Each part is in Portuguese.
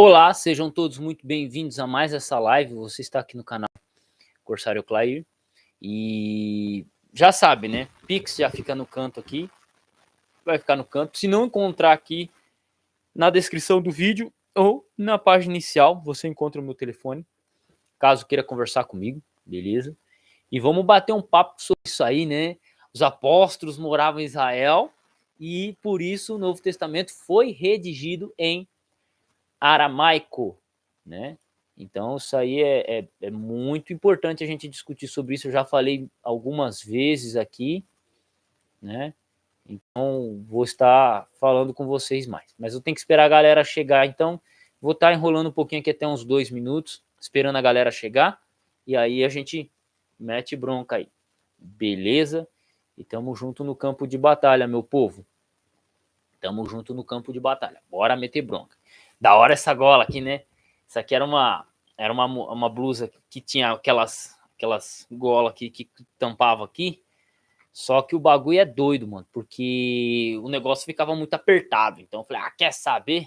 Olá, sejam todos muito bem-vindos a mais essa live. Você está aqui no canal Corsário Clair e já sabe, né? Pix já fica no canto aqui, vai ficar no canto. Se não encontrar aqui na descrição do vídeo ou na página inicial, você encontra o meu telefone, caso queira conversar comigo, beleza? E vamos bater um papo sobre isso aí, né? Os apóstolos moravam em Israel e por isso o Novo Testamento foi redigido em aramaico, né? Então isso aí é muito importante a gente discutir sobre isso. Eu já falei algumas vezes aqui, né? Então vou estar falando com vocês mais. Mas eu tenho que esperar a galera chegar, então vou estar enrolando um pouquinho aqui até uns 2 minutos, esperando a galera chegar, e aí a gente mete bronca aí. Beleza? E tamo junto no campo de batalha, meu povo. Tamo junto no campo de batalha. Bora meter bronca. Da hora essa gola aqui, né? Isso aqui era uma blusa que tinha aquelas golas aqui que tampava aqui. Só que o bagulho é doido, mano, porque o negócio ficava muito apertado. Então eu falei, quer saber?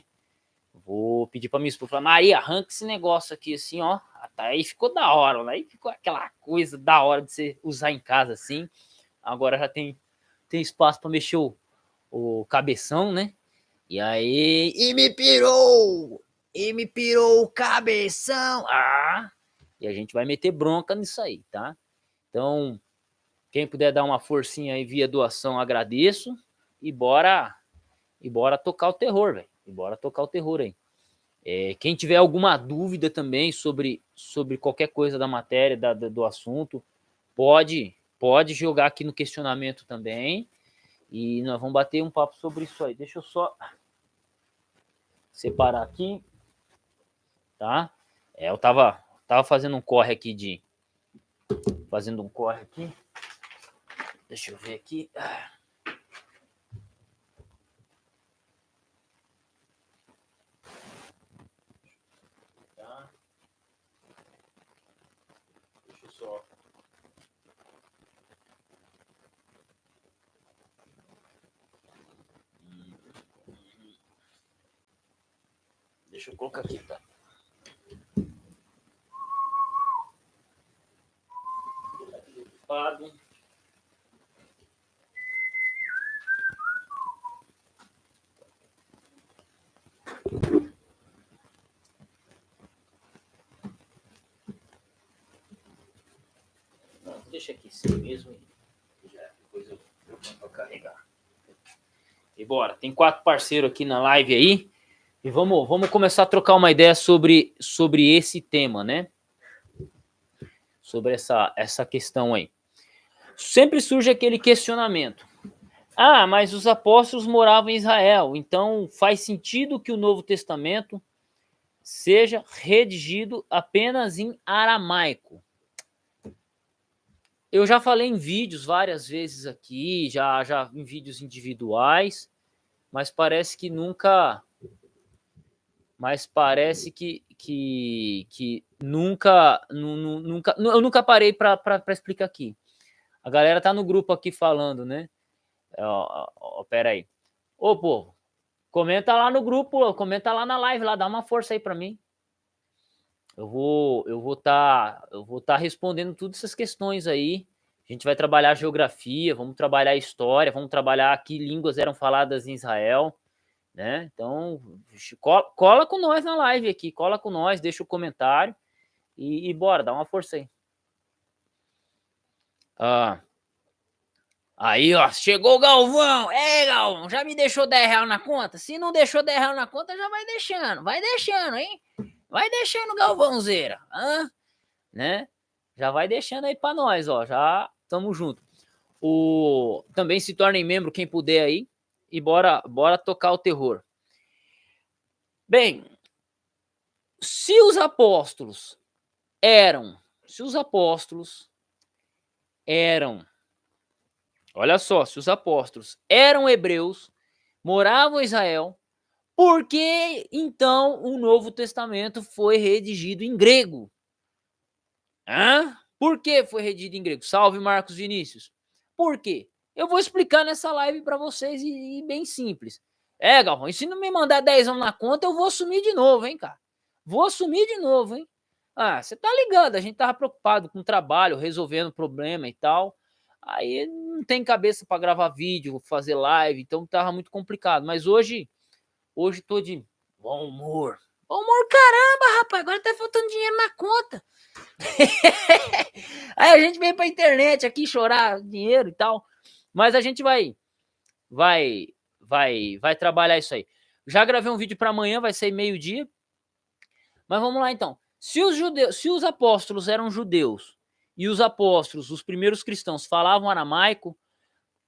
Vou pedir pra minha esposa, falar, Maria, arranca esse negócio aqui assim, ó. Aí ficou da hora, né? Aí ficou aquela coisa da hora de você usar em casa assim. Agora já tem espaço pra mexer o cabeção, né? E aí, e me pirou o cabeção. E a gente vai meter bronca nisso aí, tá? Então, quem puder dar uma forcinha aí via doação, agradeço. E bora tocar o terror, velho. E bora tocar o terror aí. Quem tiver alguma dúvida também sobre qualquer coisa da matéria, do assunto, pode jogar aqui no questionamento também. E nós vamos bater um papo sobre isso aí. Deixa eu só separar aqui, tá? Eu tava fazendo um corre aqui Deixa eu ver aqui. Tá. Deixa eu só. Deixa eu colocar aqui, tá? Ocupado. Não, deixa aqui sim mesmo. Já, depois eu vou carregar. E bora. Tem 4 parceiros aqui na live aí. E vamos começar a trocar uma ideia sobre esse tema, né? Sobre essa questão aí. Sempre surge aquele questionamento. Mas os apóstolos moravam em Israel, então faz sentido que o Novo Testamento seja redigido apenas em aramaico. Eu já falei em vídeos várias vezes aqui, já em vídeos individuais, mas parece que nunca... eu nunca parei para explicar aqui. A galera tá no grupo aqui falando, né? Pera aí. Ô, povo, comenta lá no grupo, comenta lá na live, lá, dá uma força aí para mim. Eu vou tá respondendo todas essas questões aí. A gente vai trabalhar geografia, vamos trabalhar história, vamos trabalhar que línguas eram faladas em Israel, né? Então, cola com nós na live aqui, cola com nós, deixa o comentário e bora, dá uma força aí. Aí, ó, chegou o Galvão. Galvão, já me deixou 10 reais na conta? Se não deixou 10 reais na conta, já vai deixando, hein? Vai deixando, Galvãozeira, né? Já vai deixando aí pra nós, ó, já tamo junto. Também se tornem membro quem puder aí e bora tocar o terror. Bem, se os apóstolos eram, olha só, se os apóstolos eram hebreus, moravam em Israel, por que então o Novo Testamento foi redigido em grego? Por que foi redigido em grego? Salve, Marcos Vinícius. Por quê? Eu vou explicar nessa live para vocês e bem simples. Galvão, e se não me mandar 10 anos na conta, eu vou sumir de novo, hein, cara? Vou assumir de novo, hein? Ah, você tá ligado, a gente tava preocupado com o trabalho, resolvendo problema e tal. Aí não tem cabeça para gravar vídeo, fazer live, então tava muito complicado. Mas hoje tô de bom humor. Bom humor, caramba, rapaz, agora tá faltando dinheiro na conta. Aí a gente vem pra internet aqui chorar dinheiro e tal. Mas a gente vai trabalhar isso aí. Já gravei um vídeo para amanhã, vai ser meio-dia. Mas vamos lá então. Se os apóstolos eram judeus e os apóstolos, os primeiros cristãos, falavam aramaico,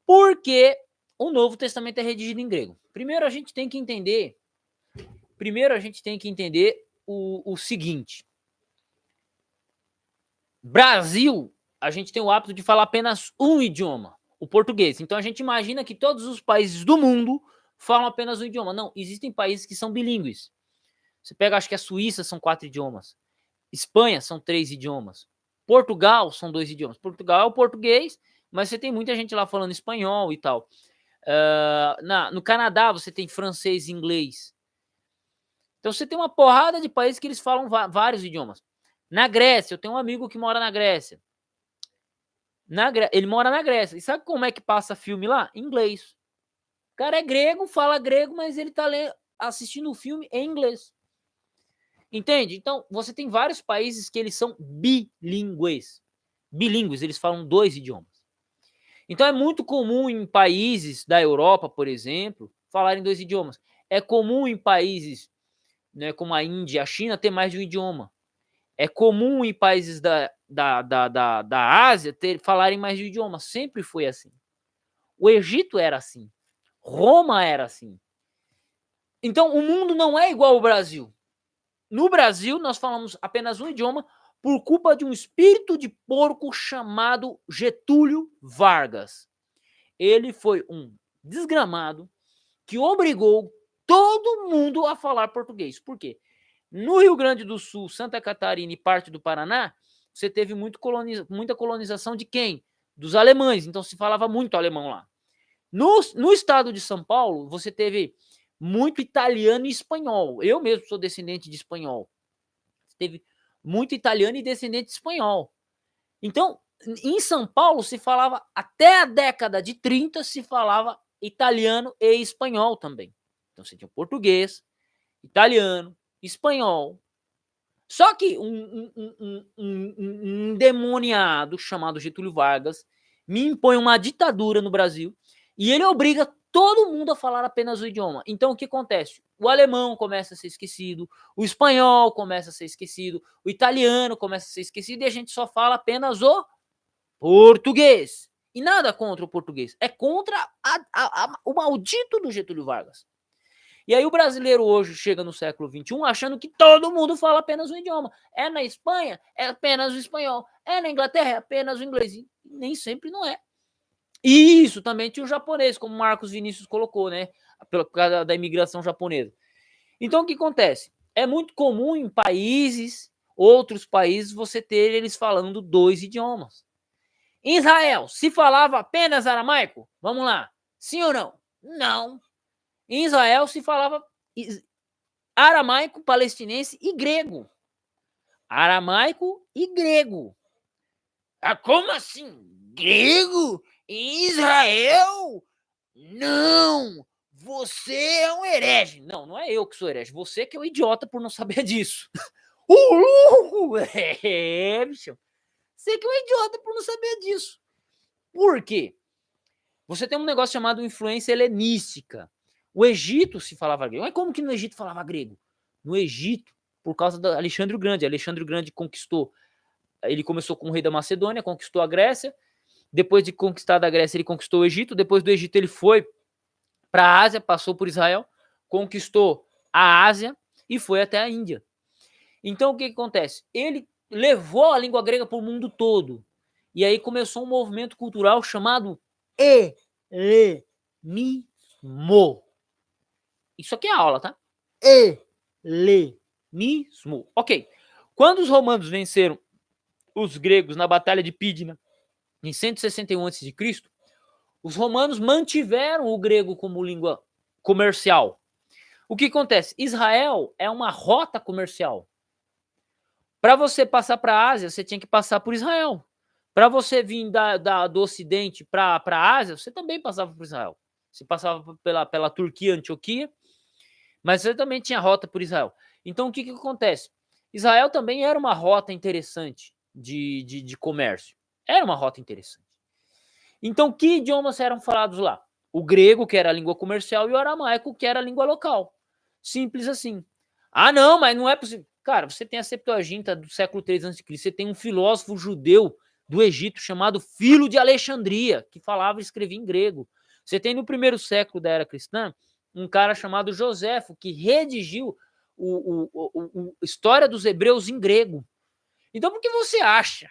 por que o Novo Testamento é redigido em grego? Primeiro a gente tem que entender o seguinte. Brasil, a gente tem o hábito de falar apenas um idioma, o português. Então a gente imagina que todos os países do mundo falam apenas um idioma. Não, existem países que são bilíngues. Você pega, acho que a Suíça são 4 idiomas. Espanha são 3 idiomas. Portugal são 2 idiomas. Portugal é o português, mas você tem muita gente lá falando espanhol e tal. No Canadá você tem francês e inglês. Então você tem uma porrada de países que eles falam vários idiomas. Na Grécia, eu tenho um amigo que mora na Grécia. Ele mora na Grécia. E sabe como é que passa filme lá? Em inglês. O cara é grego, fala grego, mas ele tá assistindo o filme em inglês. Entende? Então, você tem vários países que eles são bilíngues. Bilíngues, eles falam 2 idiomas. Então, é muito comum em países da Europa, por exemplo, falarem 2 idiomas. É comum em países, né, como a Índia e a China ter mais de um idioma. É comum em países da Ásia falarem mais de um idioma. Sempre foi assim. O Egito era assim. Roma era assim. Então, o mundo não é igual ao Brasil. No Brasil, nós falamos apenas um idioma por culpa de um espírito de porco chamado Getúlio Vargas. Ele foi um desgramado que obrigou todo mundo a falar português. Por quê? No Rio Grande do Sul, Santa Catarina e parte do Paraná, você teve muita colonização de quem? Dos alemães. Então se falava muito alemão lá. No estado de São Paulo, você teve muito italiano e espanhol. Eu mesmo sou descendente de espanhol. Teve muito italiano e descendente de espanhol. Então, em São Paulo se falava, até a década de 30, se falava italiano e espanhol também. Então você tinha português, italiano, espanhol. Só que um endemoniado chamado Getúlio Vargas me impõe uma ditadura no Brasil e ele obriga todo mundo a falar apenas o idioma. Então o que acontece? O alemão começa a ser esquecido, o espanhol começa a ser esquecido, o italiano começa a ser esquecido e a gente só fala apenas o português. E nada contra o português, é contra o maldito do Getúlio Vargas. E aí o brasileiro hoje chega no século XXI achando que todo mundo fala apenas um idioma. É na Espanha, é apenas o espanhol. É na Inglaterra, é apenas o inglês. E nem sempre não é. E isso também tinha o japonês, como o Marcos Vinícius colocou, né? Por causa da imigração japonesa. Então o que acontece? É muito comum em outros países, você ter eles falando 2 idiomas. Em Israel, se falava apenas aramaico? Vamos lá. Sim ou não? Não. Em Israel se falava aramaico, palestinense e grego. Aramaico e grego. Ah, como assim? Grego? Em Israel? Não! Você é um herege. Não, não é eu que sou herege. Você que é um idiota por não saber disso. Bicho. Você que é um idiota por não saber disso. Por quê? Você tem um negócio chamado influência helenística. O Egito se falava grego. Mas como que no Egito falava grego? No Egito, por causa de Alexandre o Grande. Alexandre o Grande conquistou. Ele começou com o rei da Macedônia, conquistou a Grécia. Depois de conquistar da Grécia, ele conquistou o Egito. Depois do Egito, ele foi para a Ásia, passou por Israel, conquistou a Ásia e foi até a Índia. Então, o que acontece? Ele levou a língua grega para o mundo todo. E aí começou um movimento cultural chamado helenismo. Isso aqui é aula, tá? Helenismo. Ok. Quando os romanos venceram os gregos na Batalha de Pídina, em 161 a.C., os romanos mantiveram o grego como língua comercial. O que acontece? Israel é uma rota comercial. Para você passar para a Ásia, você tinha que passar por Israel. Para você vir do Ocidente para a Ásia, você também passava por Israel. Você passava pela Turquia, Antioquia, mas você também tinha rota por Israel. Então, o que acontece? Israel também era uma rota interessante de comércio. Era uma rota interessante. Então, que idiomas eram falados lá? O grego, que era a língua comercial, e o aramaico, que era a língua local. Simples assim. Ah, não, mas não é possível. Cara, você tem a Septuaginta do século III a.C., você tem um filósofo judeu do Egito chamado Filo de Alexandria, que falava e escrevia em grego. Você tem no primeiro século da era cristã um cara chamado Joséfo, que redigiu a História dos Hebreus em grego. Então, por que você acha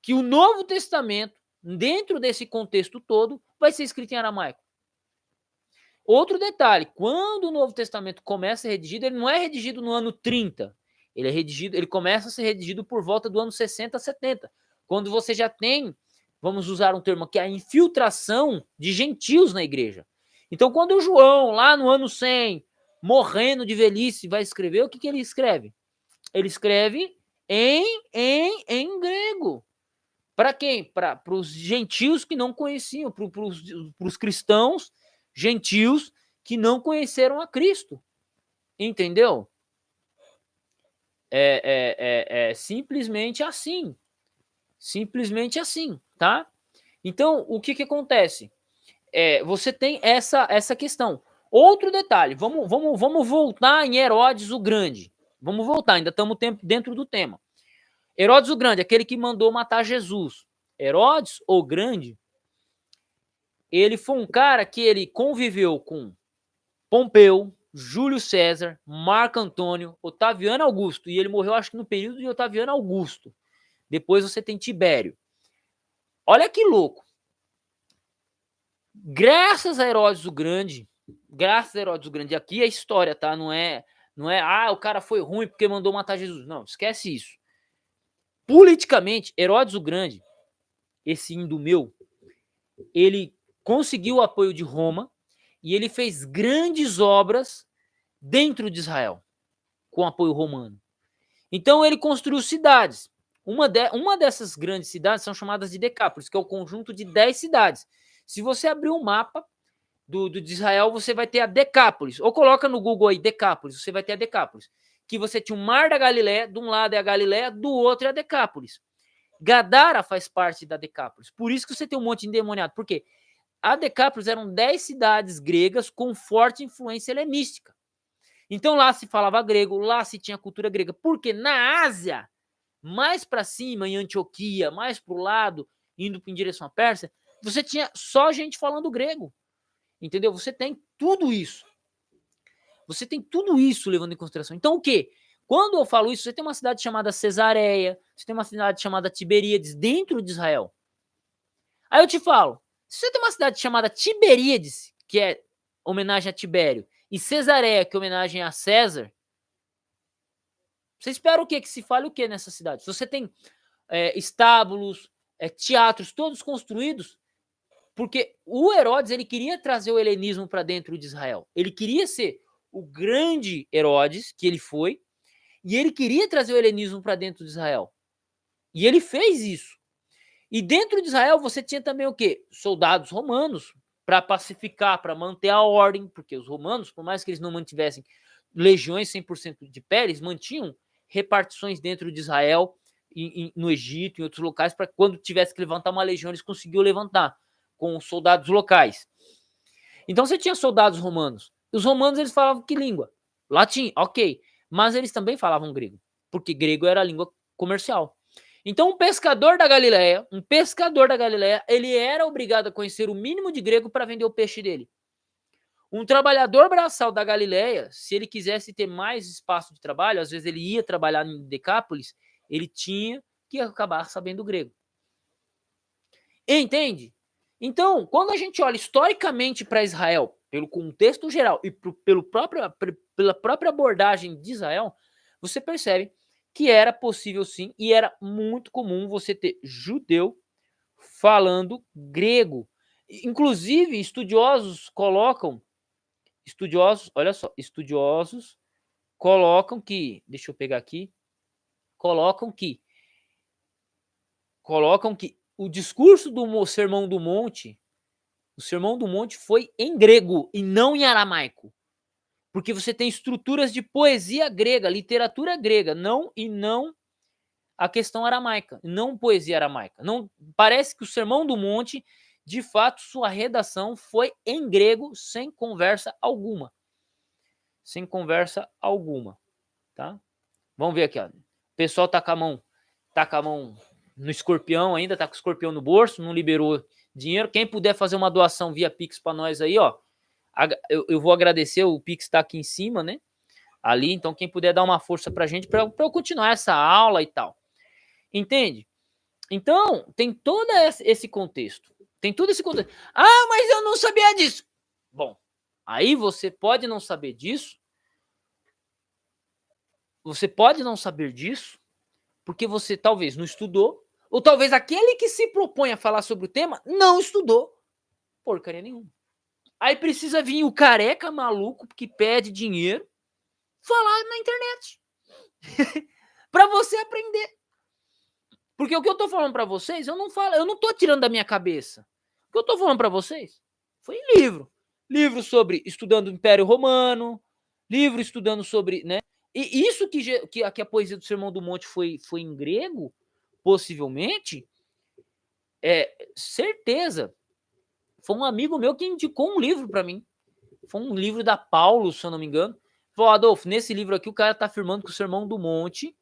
que o Novo Testamento, dentro desse contexto todo, vai ser escrito em aramaico? Outro detalhe, quando o Novo Testamento começa a ser redigido, ele não é redigido no ano 30, ele começa a ser redigido por volta do ano 60, 70, quando você já tem, vamos usar um termo aqui, a infiltração de gentios na igreja. Então, quando o João, lá no ano 100, morrendo de velhice, vai escrever, o que ele escreve? Ele escreve em grego. Para quem? Para os gentios que não conheciam, para os cristãos gentios que não conheceram a Cristo. Entendeu? É simplesmente assim. Simplesmente assim, tá? Então, o que acontece? Você tem essa questão. Outro detalhe, vamos voltar em Herodes o Grande. Vamos voltar, ainda estamos dentro do tema. Herodes o Grande, aquele que mandou matar Jesus. Herodes o Grande, ele foi um cara que ele conviveu com Pompeu, Júlio César, Marco Antônio, Otaviano Augusto, e ele morreu acho que no período de Otaviano Augusto. Depois você tem Tibério. Olha que louco. Graças a Herodes o Grande, aqui é a história, tá? Não é, o cara foi ruim porque mandou matar Jesus. Não, esquece isso. Politicamente, Herodes o Grande, esse Indumeu, ele conseguiu o apoio de Roma e ele fez grandes obras dentro de Israel, com apoio romano. Então ele construiu cidades. Uma dessas grandes cidades são chamadas de Decápolis, que é o conjunto de 10 cidades. Se você abrir um mapa de Israel, você vai ter a Decápolis. Ou coloca no Google aí, Decápolis, você vai ter a Decápolis. Que você tinha o Mar da Galileia, de um lado é a Galileia, do outro é a Decápolis. Gadara faz parte da Decápolis. Por isso que você tem um monte de endemoniado. Por quê? A Decápolis eram 10 cidades gregas com forte influência helenística. Então lá se falava grego, lá se tinha cultura grega. Porque na Ásia, mais para cima, em Antioquia, mais para o lado, indo em direção à Pérsia, você tinha só gente falando grego. Entendeu? Você tem tudo isso. Você tem tudo isso levando em consideração. Então o quê? Quando eu falo isso, você tem uma cidade chamada Cesareia, você tem uma cidade chamada Tiberíades dentro de Israel. Aí eu te falo, se você tem uma cidade chamada Tiberíades, que é homenagem a Tibério, e Cesareia, que é homenagem a César, você espera o quê? Que se fale o quê nessa cidade? Se você tem estábulos, teatros, todos construídos, porque o Herodes ele queria trazer o helenismo para dentro de Israel. Ele queria ser o grande Herodes, que ele foi, e ele queria trazer o helenismo para dentro de Israel. E ele fez isso. E dentro de Israel você tinha também o quê? Soldados romanos para pacificar, para manter a ordem, porque os romanos, por mais que eles não mantivessem legiões 100% de pé, eles mantinham repartições dentro de Israel, no Egito, em outros locais, para quando tivesse que levantar uma legião, eles conseguiam levantar com os soldados locais. Então você tinha soldados romanos. Os romanos eles falavam que língua? Latim, ok. Mas eles também falavam grego, porque grego era a língua comercial. Então um pescador da Galileia, ele era obrigado a conhecer o mínimo de grego para vender o peixe dele. Um trabalhador braçal da Galileia, se ele quisesse ter mais espaço de trabalho, às vezes ele ia trabalhar em Decápolis, ele tinha que acabar sabendo grego. Entende? Então, quando a gente olha historicamente para Israel, pelo contexto geral e pela própria abordagem de Israel, você percebe que era possível sim e era muito comum você ter judeu falando grego. Inclusive, estudiosos colocam que, deixa eu pegar aqui, colocam que o discurso do Sermão do Monte, foi em grego e não em aramaico. Porque você tem estruturas de poesia grega, literatura grega, não a questão aramaica, não poesia aramaica. Não parece que o Sermão do Monte, de fato, sua redação foi em grego, sem conversa alguma. Sem conversa alguma, tá? Vamos ver aqui, ó. O pessoal tá com a mão no escorpião ainda, tá com o escorpião no bolso, não liberou dinheiro. Quem puder fazer uma doação via Pix para nós aí, ó. Eu vou agradecer, o Pix tá aqui em cima, né? Ali, então quem puder dar uma força pra gente para eu continuar essa aula e tal. Entende? Então, tem todo esse contexto. Tem todo esse contexto. Ah, mas eu não sabia disso. Bom, aí você pode não saber disso. Você pode não saber disso porque você talvez não estudou, ou talvez aquele que se propõe a falar sobre o tema não estudou porcaria nenhuma. Aí precisa vir o careca maluco que pede dinheiro falar na internet para você aprender. Porque o que eu tô falando para vocês, eu não tô tirando da minha cabeça. O que eu tô falando para vocês foi em livro. Livro sobre estudando o Império Romano, livro estudando sobre, né? E isso que a poesia do Sermão do Monte foi em grego, possivelmente, certeza. Foi um amigo meu que indicou um livro para mim. Foi um livro da Paulo, se eu não me engano. Falou, Adolfo, nesse livro aqui o cara tá afirmando que o Sermão do Monte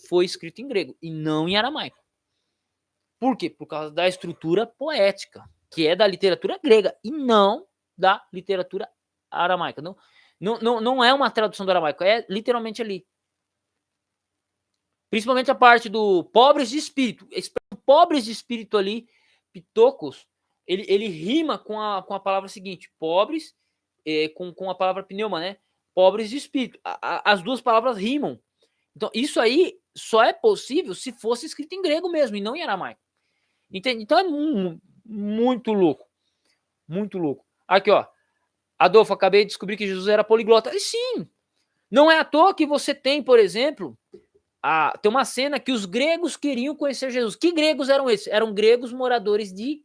foi escrito em grego e não em aramaico. Por quê? Por causa da estrutura poética, que é da literatura grega e não da literatura aramaica. Não é uma tradução do aramaico, é literalmente ali. Principalmente a parte do pobres de espírito. Pobres de espírito ali, pitocos, ele rima com a palavra seguinte, pobres, com a palavra pneuma, né? Pobres de espírito. As duas palavras rimam. Então, isso aí só é possível se fosse escrito em grego mesmo, e não em aramaico. Entende? Então é muito louco. Muito louco. Aqui, ó. Adolfo, acabei de descobrir que Jesus era poliglota. E sim! Não é à toa que você tem, por exemplo, tem uma cena que os gregos queriam conhecer Jesus. Que gregos eram esses? Eram gregos moradores de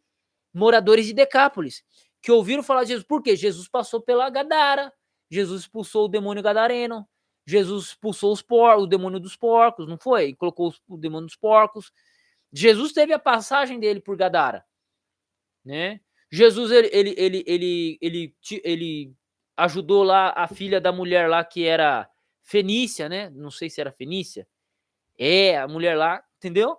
Decápolis, que ouviram falar de Jesus. Por quê? Jesus passou pela Gadara, Jesus expulsou o demônio gadareno, Jesus expulsou o demônio dos porcos, não foi? Colocou o demônio dos porcos. Jesus teve a passagem dele por Gadara, né? Jesus, ele ajudou lá a filha da mulher lá que era fenícia, né? Não sei se era fenícia. A mulher lá, entendeu?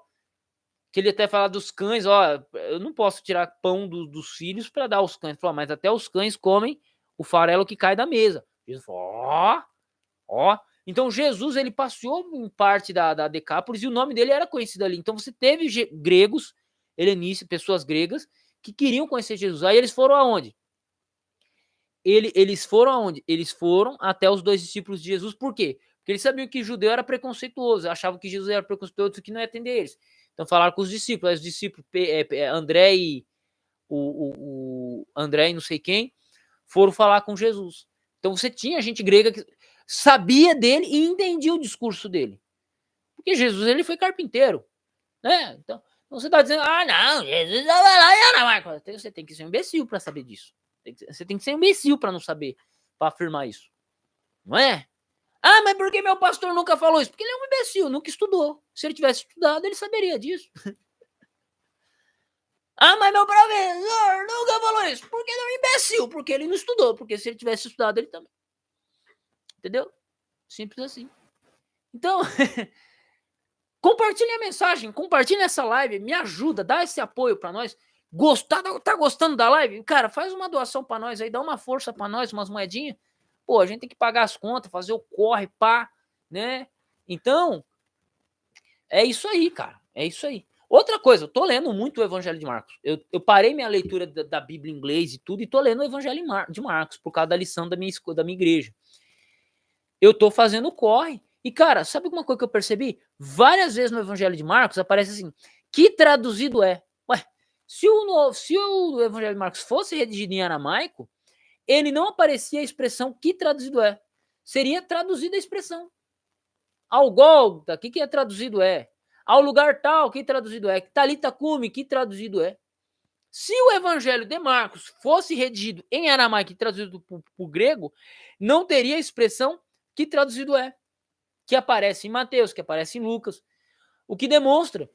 Que ele até fala dos cães, ó, eu não posso tirar pão dos filhos para dar aos cães. Mas até os cães comem o farelo que cai da mesa. Jesus falou, ó. Então Jesus, ele passeou em parte da Decápolis e o nome dele era conhecido ali. Então você teve gregos, helenistas, pessoas gregas, que queriam conhecer Jesus. Aí eles foram aonde? Eles foram aonde? Eles foram até os 2 discípulos de Jesus. Por quê? Porque eles sabiam que judeu era preconceituoso, achavam que Jesus era preconceituoso, que não ia atender eles. Então falaram com os discípulos. Aí os discípulos, André e o André e não sei quem, foram falar com Jesus. Então você tinha gente grega que sabia dele e entendia o discurso dele. Porque Jesus, ele foi carpinteiro, né? Então você está dizendo, não, Jesus vai lá e Aramaico. Você tem que ser um imbecil para saber disso. Você tem que ser um imbecil para não saber, para afirmar isso. Não é? Mas por que meu pastor nunca falou isso? Porque ele é um imbecil, nunca estudou. Se ele tivesse estudado, ele saberia disso. Mas meu professor nunca falou isso. Porque ele é um imbecil, porque ele não estudou. Porque se ele tivesse estudado, ele também. Entendeu? Simples assim. Então, compartilhe a mensagem, compartilhe essa live, me ajuda, dá esse apoio para nós. Tá gostando da live? Cara, faz uma doação para nós aí, dá uma força para nós, umas moedinhas. Pô, a gente tem que pagar as contas, fazer o corre, pá, né? Então, é isso aí, cara. É isso aí. Outra coisa, eu tô lendo muito o Evangelho de Marcos. Eu parei minha leitura da Bíblia em inglês e tudo, e tô lendo o Evangelho de Marcos, por causa da lição da minha igreja. Eu tô fazendo corre. E, cara, sabe uma coisa que eu percebi? Várias vezes no Evangelho de Marcos aparece assim, que traduzido é? Ué, se o Evangelho de Marcos fosse redigido em aramaico, ele não aparecia a expressão que traduzido é. Seria traduzida a expressão. Ao Gólgota, o que é traduzido é? Ao lugar tal, que traduzido é? Talita Cumi, que traduzido é? Se o Evangelho de Marcos fosse redigido em aramaico e traduzido para o grego, não teria a expressão que traduzido é, que aparece em Mateus, que aparece em Lucas, o que demonstra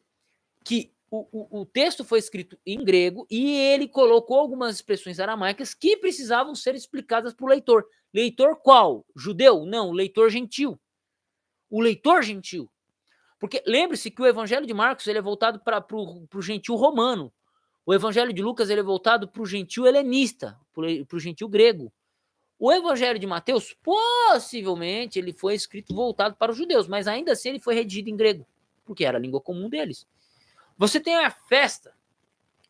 que o texto foi escrito em grego e ele colocou algumas expressões aramaicas que precisavam ser explicadas para o leitor. Leitor qual? Judeu? Não, leitor gentil. O leitor gentil. Porque lembre-se que o Evangelho de Marcos ele é voltado para o gentil romano. O Evangelho de Lucas ele é voltado para o gentil helenista, para o gentil grego. O Evangelho de Mateus, possivelmente, ele foi escrito voltado para os judeus, mas ainda assim ele foi redigido em grego, porque era a língua comum deles. Você tem a festa,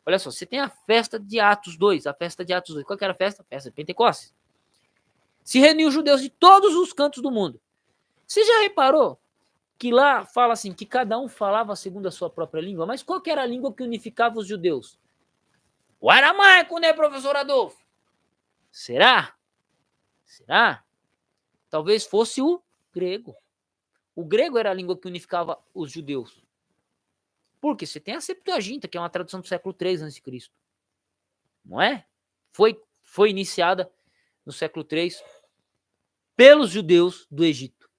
olha só, você tem a festa de Atos 2, a festa de Atos 2. Qual que era a festa? A festa de Pentecostes. Se reuniu os judeus de todos os cantos do mundo. Você já reparou que lá fala assim, que cada um falava segundo a sua própria língua? Mas qual que era a língua que unificava os judeus? O aramaico, né, professor Adolfo? Será? Será? Talvez fosse o grego. O grego era a língua que unificava os judeus. Porque você tem a Septuaginta, que é uma tradução do século III a.C. Não é? Foi iniciada no século III pelos judeus do Egito.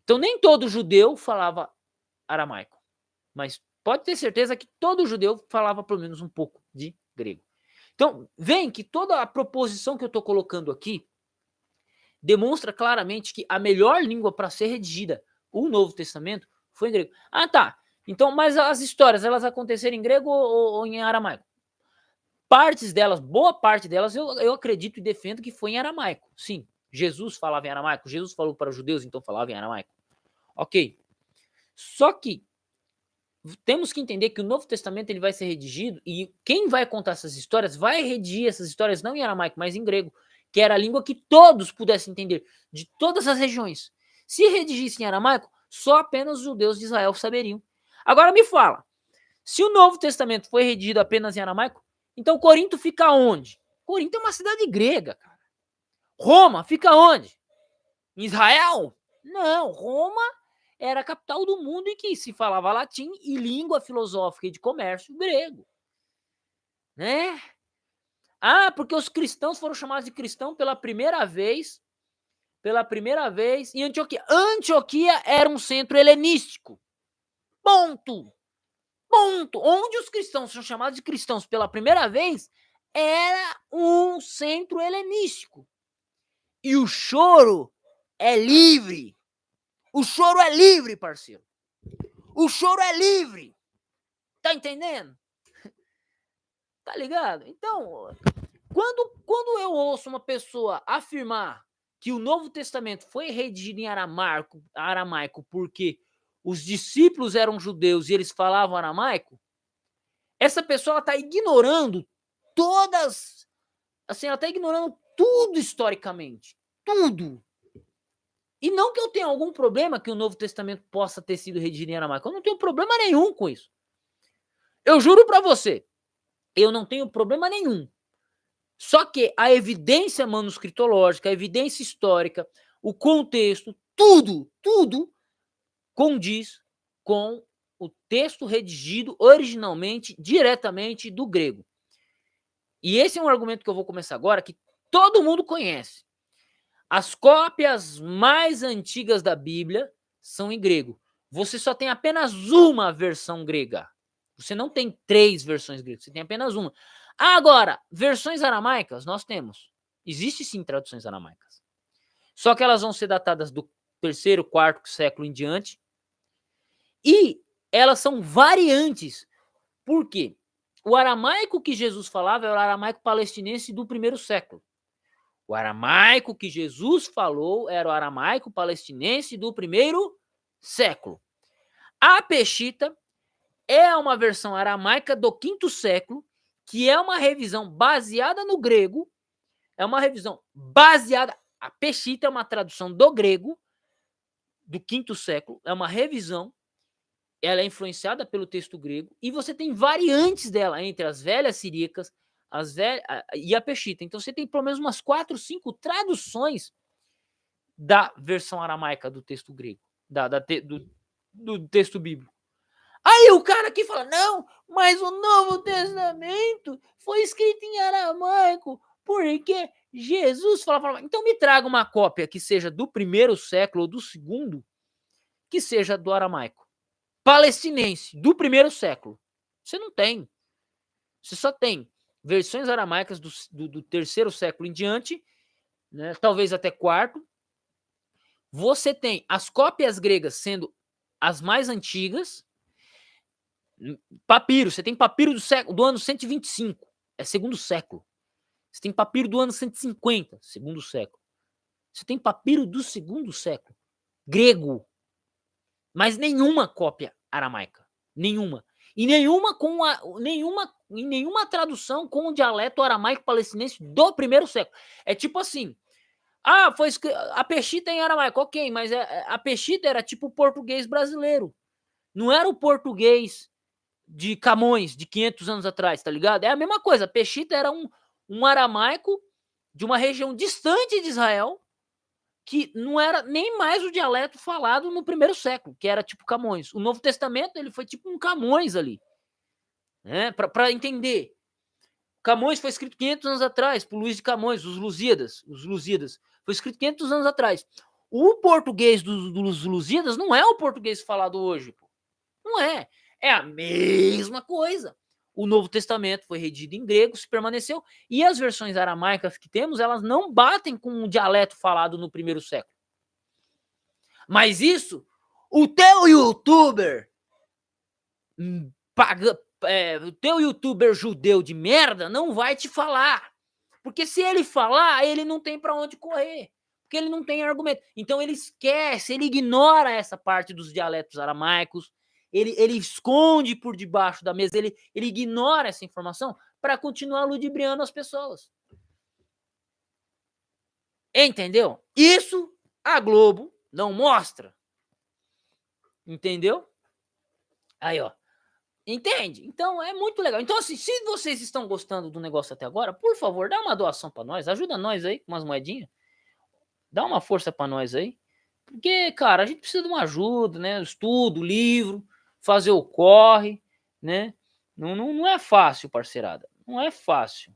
Então, nem todo judeu falava aramaico. Mas pode ter certeza que todo judeu falava pelo menos um pouco de grego. Então, vem que toda a proposição que eu estou colocando aqui demonstra claramente que a melhor língua para ser redigida o Novo Testamento foi em grego. Ah, tá. Então, mas as histórias, elas aconteceram em grego ou em aramaico? Partes delas, boa parte delas, eu acredito e defendo que foi em aramaico. Sim, Jesus falava em aramaico, Jesus falou para os judeus, então falava em aramaico. Ok. Só que temos que entender que o Novo Testamento ele vai ser redigido e quem vai contar essas histórias vai redigir essas histórias não em aramaico, mas em grego, que era a língua que todos pudessem entender, de todas as regiões. Se redigisse em aramaico, só apenas os judeus de Israel saberiam. Agora me fala, se o Novo Testamento foi redigido apenas em aramaico, então Corinto fica onde? Corinto é uma cidade grega, cara. Roma fica onde? Em Israel? Não, Roma era a capital do mundo em que se falava latim e língua filosófica e de comércio grego. Né? Ah, porque os cristãos foram chamados de cristão pela primeira vez em Antioquia. Antioquia era um centro helenístico. Ponto. Ponto. Onde os cristãos são chamados de cristãos pela primeira vez era um centro helenístico. E o choro é livre. O choro é livre, parceiro. O choro é livre. Tá entendendo? Tá ligado? Então, quando eu ouço uma pessoa afirmar que o Novo Testamento foi redigido em aramaico porque os discípulos eram judeus e eles falavam aramaico, essa pessoa está ignorando todas, assim, ela está ignorando tudo historicamente, tudo. E não que eu tenha algum problema que o Novo Testamento possa ter sido redigido em aramaico, eu não tenho problema nenhum com isso. Eu juro para você, eu não tenho problema nenhum. Só que a evidência manuscritológica, a evidência histórica, o contexto, tudo condiz com o texto redigido originalmente, diretamente do grego. E esse é um argumento que eu vou começar agora, que todo mundo conhece. As cópias mais antigas da Bíblia são em grego. Você só tem apenas uma versão grega. Você não tem 3 versões gregas, você tem apenas uma. Agora, versões aramaicas nós temos. Existem sim traduções aramaicas. Só que elas vão ser datadas do 3º, 4º século em diante. E elas são variantes. Por quê? O aramaico que Jesus falava era o aramaico palestinense do 1º século. O aramaico que Jesus falou era o aramaico palestinense do 1º século. A Peshita é uma versão aramaica do 5º século, que é uma revisão baseada no grego, é uma revisão baseada... A Peshita é uma tradução do grego, do 5º século, é uma revisão, ela é influenciada pelo texto grego, e você tem variantes dela entre as velhas siríacas e a Peshita. Então você tem pelo menos umas 4, 5 traduções da versão aramaica do texto grego, do texto bíblico. Aí o cara aqui fala, não, mas o Novo Testamento foi escrito em aramaico, porque Jesus falava. Então me traga uma cópia que seja do primeiro século ou do segundo, que seja do aramaico. Palestinense, do primeiro século. Você não tem. Você só tem versões aramaicas do terceiro século em diante, né, talvez até quarto. Você tem as cópias gregas sendo as mais antigas. Papiro, você tem papiro do ano 125, é segundo século. Você tem papiro do ano 150, segundo século. Você tem papiro do segundo século, grego. Mas nenhuma cópia aramaica. Nenhuma. E nenhuma tradução com o dialeto aramaico palestinense do primeiro século. É tipo assim, foi a Peshita em aramaico, ok, mas a Peshita era tipo o português brasileiro. Não era o português de Camões, de 500 anos atrás, tá ligado? É a mesma coisa, a Peshita era um aramaico de uma região distante de Israel, que não era nem mais o dialeto falado no primeiro século, que era tipo Camões. O Novo Testamento, ele foi tipo um Camões ali, né? Para entender. Camões foi escrito 500 anos atrás, por Luís de Camões, os Lusíadas. Foi escrito 500 anos atrás. O português dos Lusíadas não é o português falado hoje, pô. Não é. É a mesma coisa. O Novo Testamento foi redigido em grego, se permaneceu, e as versões aramaicas que temos, elas não batem com o dialeto falado no primeiro século. Mas isso, o teu youtuber o teu youtuber judeu de merda não vai te falar. Porque se ele falar, ele não tem para onde correr. Porque ele não tem argumento. Então ele esquece, ele ignora essa parte dos dialetos aramaicos, ele esconde por debaixo da mesa, ele ignora essa informação para continuar ludibriando as pessoas. Entendeu? Isso a Globo não mostra. Entendeu? Aí, ó. Entende? Então é muito legal. Então, assim, se vocês estão gostando do negócio até agora, por favor, dá uma doação para nós, ajuda nós aí com umas moedinhas. Dá uma força para nós aí. Porque, cara, a gente precisa de uma ajuda, né? Estudo, livro, fazer o corre, né? Não é fácil, parceirada. Não é fácil.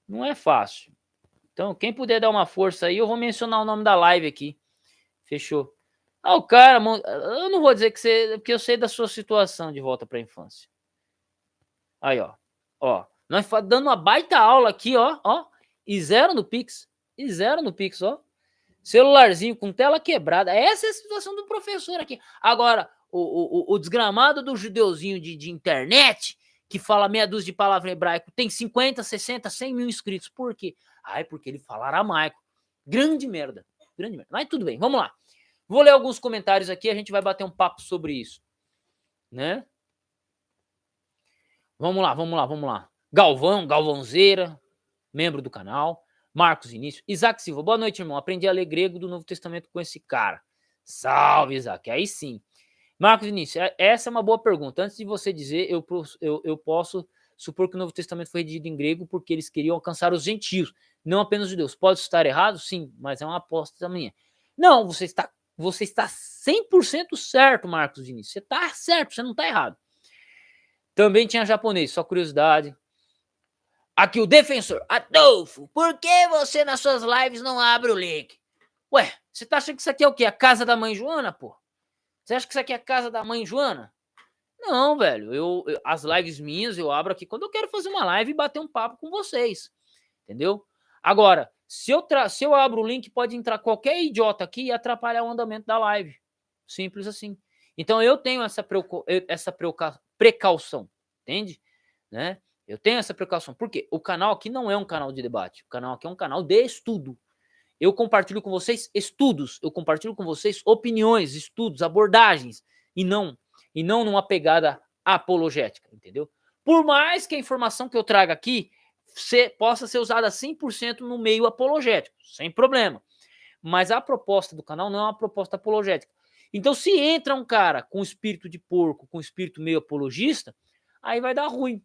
Não é fácil. Então, quem puder dar uma força aí, eu vou mencionar o nome da live aqui. Fechou. O cara, eu não vou dizer que você, porque eu sei da sua situação de volta para a infância. Aí, ó. Nós dando uma baita aula aqui, ó. E zero no Pix. Ó. Celularzinho com tela quebrada. Essa é a situação do professor aqui. Agora, o desgramado do judeuzinho de internet, que fala meia dúzia de palavra em hebraico, tem 50, 60, 100 mil inscritos. Por quê? Porque ele fala aramaico. Grande merda. Mas tudo bem, vamos lá. Vou ler alguns comentários aqui, a gente vai bater um papo sobre isso. Né? Vamos lá. Galvãozeira, membro do canal. Marcos Vinícius. Isaac Silva, boa noite, irmão. Aprendi a ler grego do Novo Testamento com esse cara. Salve, Isaac. Aí sim. Marcos Vinícius, essa é uma boa pergunta. Antes de você dizer, eu posso supor que o Novo Testamento foi redigido em grego porque eles queriam alcançar os gentios, não apenas os judeus. Pode estar errado? Sim, mas é uma aposta minha. Não, você está 100% certo, Marcos Vinícius. Você está certo, você não está errado. Também tinha japonês, só curiosidade. Aqui o defensor. Adolfo, por que você nas suas lives não abre o link? Ué, você tá achando que isso aqui é o quê? A casa da mãe Joana, pô? Você acha que isso aqui é a casa da mãe Joana? Não, velho. As lives minhas eu abro aqui quando eu quero fazer uma live e bater um papo com vocês. Entendeu? Agora, se eu abro o link, pode entrar qualquer idiota aqui e atrapalhar o andamento da live. Simples assim. Então eu tenho essa precaução, entende? Né? Eu tenho essa precaução. Por quê? O canal aqui não é um canal de debate. O canal aqui é um canal de estudo. Eu compartilho com vocês estudos. Eu compartilho com vocês opiniões, estudos, abordagens. E não numa pegada apologética, entendeu? Por mais que a informação que eu traga aqui possa ser usada 100% no meio apologético, sem problema. Mas a proposta do canal não é uma proposta apologética. Então, se entra um cara com espírito de porco, com espírito meio apologista, aí vai dar ruim.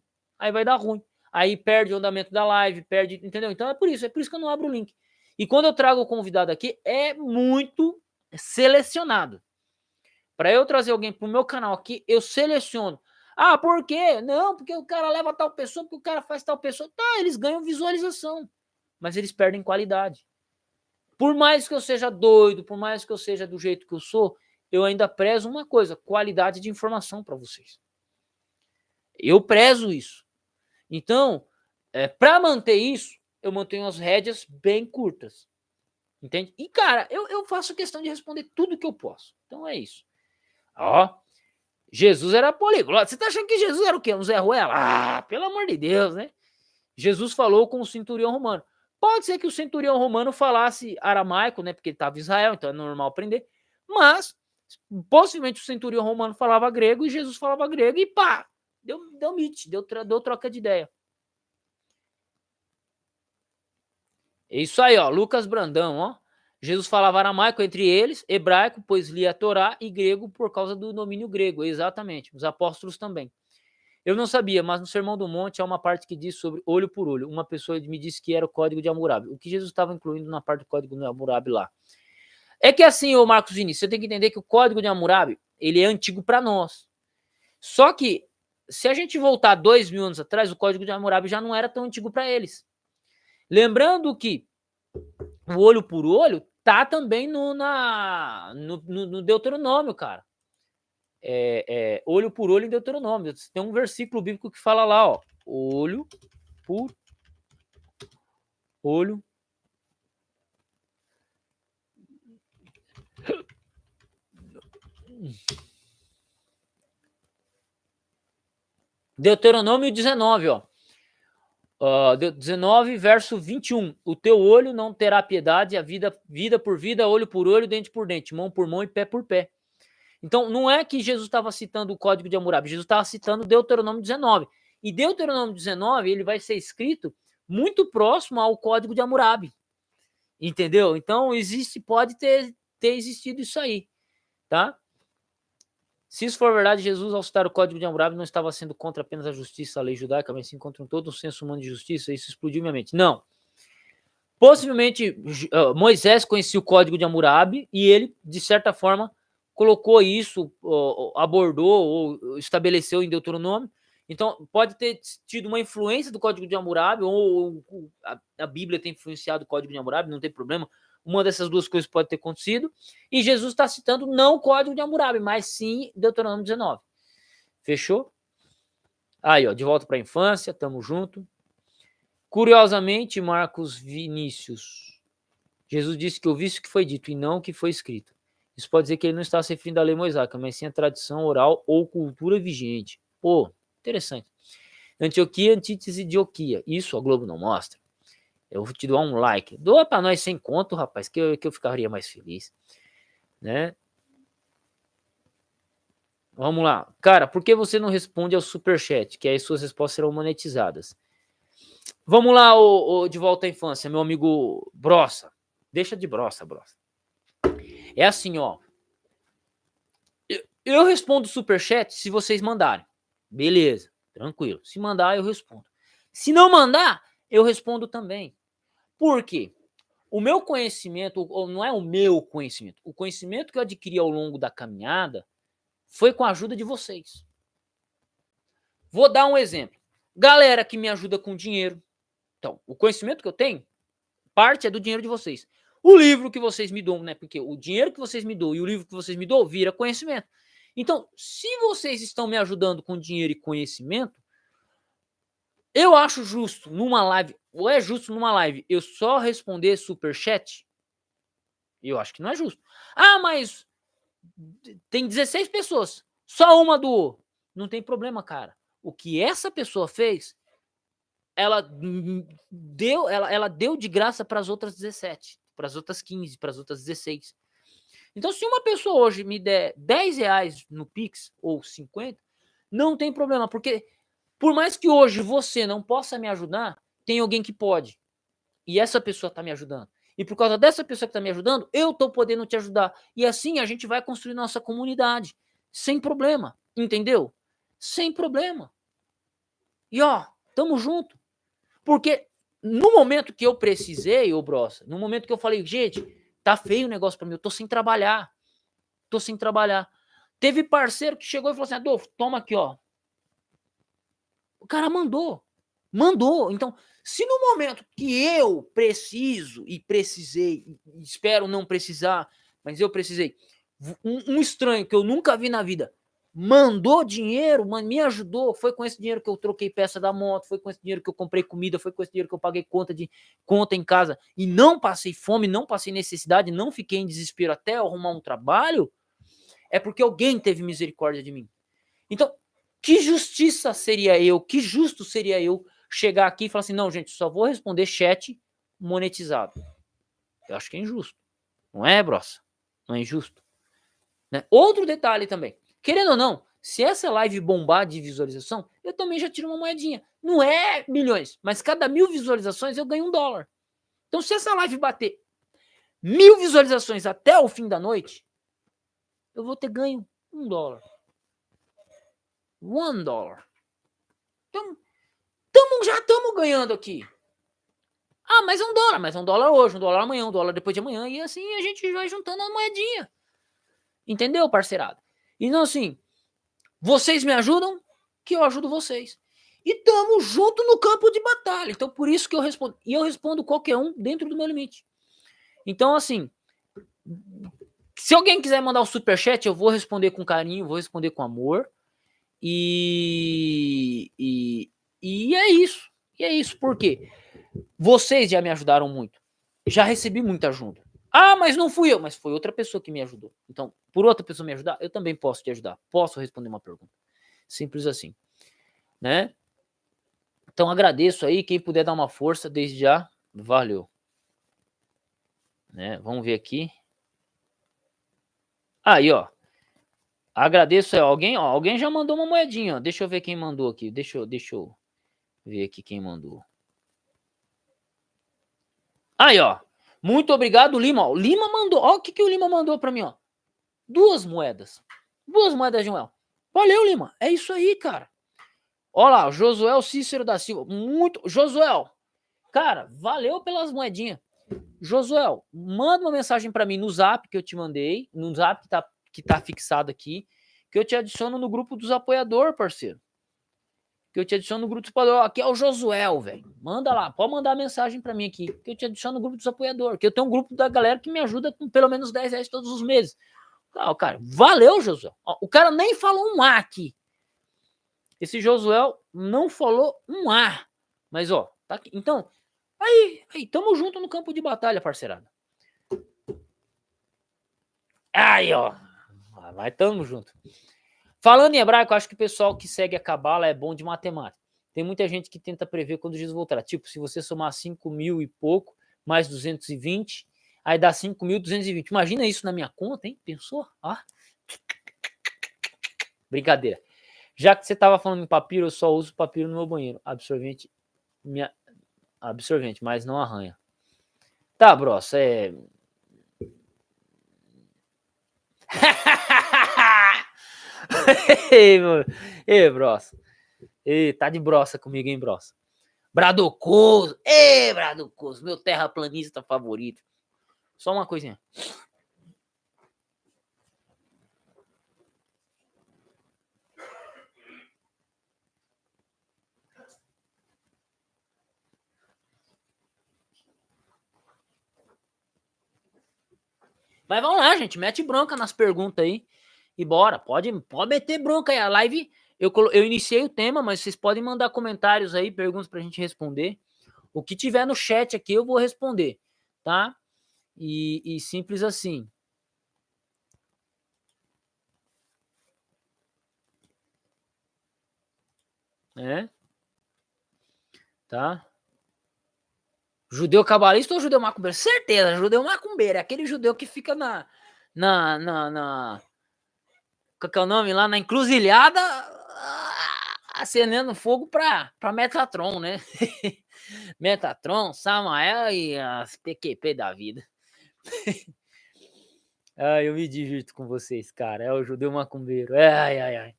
Aí perde o andamento da live, entendeu? Então é por isso que eu não abro o link. E quando eu trago o convidado aqui, é muito selecionado. Para eu trazer alguém para o meu canal aqui, eu seleciono. Ah, por quê? Não, porque o cara leva tal pessoa, porque o cara faz tal pessoa. Tá, eles ganham visualização, mas eles perdem qualidade. Por mais que eu seja doido, por mais que eu seja do jeito que eu sou, eu ainda prezo uma coisa, qualidade de informação para vocês. Eu prezo isso. Então, para manter isso, eu mantenho as rédeas bem curtas. Entende? E, cara, eu faço questão de responder tudo que eu posso. Então é isso. Ó, Jesus era poliglota. Você tá achando que Jesus era o quê? Um Zé Ruela? Ah, pelo amor de Deus, né? Jesus falou com o centurião romano. Pode ser que o centurião romano falasse aramaico, né? Porque ele estava em Israel, então é normal aprender. Mas, possivelmente o centurião romano falava grego e Jesus falava grego e pá! Deu meet, deu troca de ideia. É isso aí, ó. Lucas Brandão, ó. Jesus falava aramaico entre eles, hebraico, pois lia a Torá, e grego por causa do domínio grego. Exatamente. Os apóstolos também. Eu não sabia, mas no Sermão do Monte há uma parte que diz sobre olho por olho. Uma pessoa me disse que era o código de Hammurabi. O que Jesus estava incluindo na parte do código de Hammurabi lá? É que assim, ô Marcos Vinícius, você tem que entender que o código de Hammurabi, ele é antigo para nós. Só que, se a gente voltar 2.000 anos atrás, o código de Hammurabi já não era tão antigo para eles. Lembrando que o olho por olho tá também no Deuteronômio, cara. Olho por olho em Deuteronômio. Tem um versículo bíblico que fala lá, ó. Olho por olho. Deuteronômio 19, ó. 19, verso 21. O teu olho não terá piedade, a vida por vida, olho por olho, dente por dente, mão por mão e pé por pé. Então, não é que Jesus estava citando o código de Hammurabi, Jesus estava citando Deuteronômio 19. E Deuteronômio 19, ele vai ser escrito muito próximo ao código de Hammurabi. Entendeu? Então, pode ter existido isso aí, tá? Se isso for verdade, Jesus, ao citar o código de Hammurabi, não estava sendo contra apenas a justiça, a lei judaica, mas sim contra todo o senso humano de justiça. Isso explodiu minha mente. Não. Possivelmente, Moisés conhecia o código de Hammurabi e ele, de certa forma, colocou isso, abordou ou estabeleceu em Deuteronômio. Então, pode ter tido uma influência do código de Hammurabi ou a Bíblia tem influenciado o código de Hammurabi, não tem problema. Uma dessas duas coisas pode ter acontecido. E Jesus está citando não o código de Hammurabi, mas sim Deuteronômio 19. Fechou? Aí, ó, de volta para a infância, tamo junto. Curiosamente, Marcos Vinícius, Jesus disse que ouvisse o que foi dito e não o que foi escrito. Isso pode dizer que ele não está se referindo à lei mosaica, mas sim à tradição oral ou cultura vigente. Pô, interessante. Antioquia, antítese de Oquia. Isso a Globo não mostra. Eu vou te dar um like. Doa pra nós sem conto, rapaz, que eu ficaria mais feliz. Né? Vamos lá. Cara, por que você não responde ao superchat? Que aí suas respostas serão monetizadas. Vamos lá, de volta à infância, meu amigo Brossa. Deixa de brossa. É assim, ó. Eu respondo superchat se vocês mandarem. Beleza, tranquilo. Se mandar, eu respondo. Se não mandar, eu respondo também. Por quê? O meu conhecimento, ou não é o meu conhecimento, o conhecimento que eu adquiri ao longo da caminhada foi com a ajuda de vocês. Vou dar um exemplo. Galera que me ajuda com dinheiro. Então, o conhecimento que eu tenho, parte é do dinheiro de vocês. O livro que vocês me dão, né? Porque o dinheiro que vocês me dão e o livro que vocês me dão vira conhecimento. Então, se vocês estão me ajudando com dinheiro e conhecimento, eu acho justo numa live, ou é justo numa live eu só responder superchat? Eu acho que não é justo. Ah, mas tem 16 pessoas, só uma doou. Não tem problema, cara. O que essa pessoa fez, ela deu de graça para as outras 17, para as outras 15, para as outras 16. Então, se uma pessoa hoje me der 10 reais no Pix, ou 50, não tem problema, porque por mais que hoje você não possa me ajudar, tem alguém que pode. E essa pessoa está me ajudando. E por causa dessa pessoa que está me ajudando, eu estou podendo te ajudar. E assim a gente vai construir nossa comunidade. Sem problema. Entendeu? Sem problema. E ó, tamo junto. Porque no momento que eu precisei, ô Brossa, no momento que eu falei, gente, tá feio o negócio pra mim, eu tô sem trabalhar. Teve parceiro que chegou e falou assim, Adolfo, toma aqui, ó. O cara mandou. Então, se no momento que eu preciso e precisei, espero não precisar, mas eu precisei, um estranho que eu nunca vi na vida mandou dinheiro, me ajudou, foi com esse dinheiro que eu troquei peça da moto, foi com esse dinheiro que eu comprei comida, foi com esse dinheiro que eu paguei conta em casa e não passei fome, não passei necessidade, não fiquei em desespero até arrumar um trabalho, é porque alguém teve misericórdia de mim. Então, que justiça seria eu, que justo seria eu chegar aqui e falar assim, não, gente, só vou responder chat monetizado. Eu acho que é injusto. Não é, brossa? Não é injusto. Né? Outro detalhe também. Querendo ou não, se essa live bombar de visualização, eu também já tiro uma moedinha. Não é milhões, mas cada 1000 visualizações eu ganho $1. Então, se essa live bater 1000 visualizações até o fim da noite, eu vou ter ganho $1. $1. Então, já estamos ganhando aqui. Ah, mas é $1. Mas é $1 hoje, $1 amanhã, $1 depois de amanhã. E assim a gente vai juntando a moedinha. Entendeu, parceirada? Então, assim, vocês me ajudam, que eu ajudo vocês. E tamo junto no campo de batalha. Então, por isso que eu respondo. E eu respondo qualquer um dentro do meu limite. Então, assim, se alguém quiser mandar um superchat, eu vou responder com carinho, vou responder com amor. E é isso. E é isso. Por quê? Vocês já me ajudaram muito. Já recebi muita ajuda. Ah, mas não fui eu, mas foi outra pessoa que me ajudou. Então, por outra pessoa me ajudar, eu também posso te ajudar. Posso responder uma pergunta. Simples assim, né? Então, agradeço aí. Quem puder dar uma força desde já, valeu. Né? Vamos ver aqui. Aí, ó. Agradeço. Alguém já mandou uma moedinha. Ó. Deixa eu ver quem mandou aqui. Deixa eu ver aqui quem mandou. Aí, ó. Muito obrigado, Lima. O Lima mandou. Ó, o que o Lima mandou pra mim, ó. 2 moedas. 2 moedas de um real. Valeu, Lima. É isso aí, cara. Olha lá, Josuel Cícero da Silva. Muito. Josuel, cara, valeu pelas moedinhas. Josuel, manda uma mensagem pra mim no zap que eu te mandei. No zap que tá fixado aqui. Que eu te adiciono no grupo dos apoiadores, parceiro. Que eu te adiciono no grupo dos apoiadores. Aqui é o Josuel, velho. Manda lá. Pode mandar mensagem pra mim aqui. Que eu te adiciono no grupo dos apoiadores. Que eu tenho um grupo da galera que me ajuda com pelo menos R$10 todos os meses. Ah, cara, valeu, Josuel. O cara nem falou um A aqui. Esse Josuel não falou um A. Mas, ó, tá aqui. Então, aí, tamo junto no campo de batalha, parceirada. Aí, ó. Mas tamo junto. Falando em hebraico, acho que o pessoal que segue a Cabala é bom de matemática. Tem muita gente que tenta prever quando Jesus voltará. Tipo, se você somar 5.000 e pouco, mais 220, aí dá 5.220. Imagina isso na minha conta, hein? Pensou? Ah. Brincadeira. Já que você estava falando em papiro, eu só uso papiro no meu banheiro. Absorvente, mas não arranha. Tá, brossa, Ei, brossa. Ei, tá de brossa comigo, hein, brossa. Bradocoso. Ei, Bradocoso, meu terraplanista favorito. Só uma coisinha. Mas vamos lá, gente. Mete bronca nas perguntas aí. E bora. Pode meter bronca aí. A live, eu iniciei o tema, mas vocês podem mandar comentários aí, perguntas pra gente responder. O que tiver no chat aqui eu vou responder, tá? E simples assim. Né? Tá? Judeu cabalista ou judeu macumbeiro? Certeza, judeu macumbeiro. É aquele judeu que fica qual que é o nome? Lá na encruzilhada, acendendo fogo pra Metatron, né? Metatron, Samael e as PQP da vida. Eu me divirto com vocês, cara. É o judeu macumbeiro. Ai.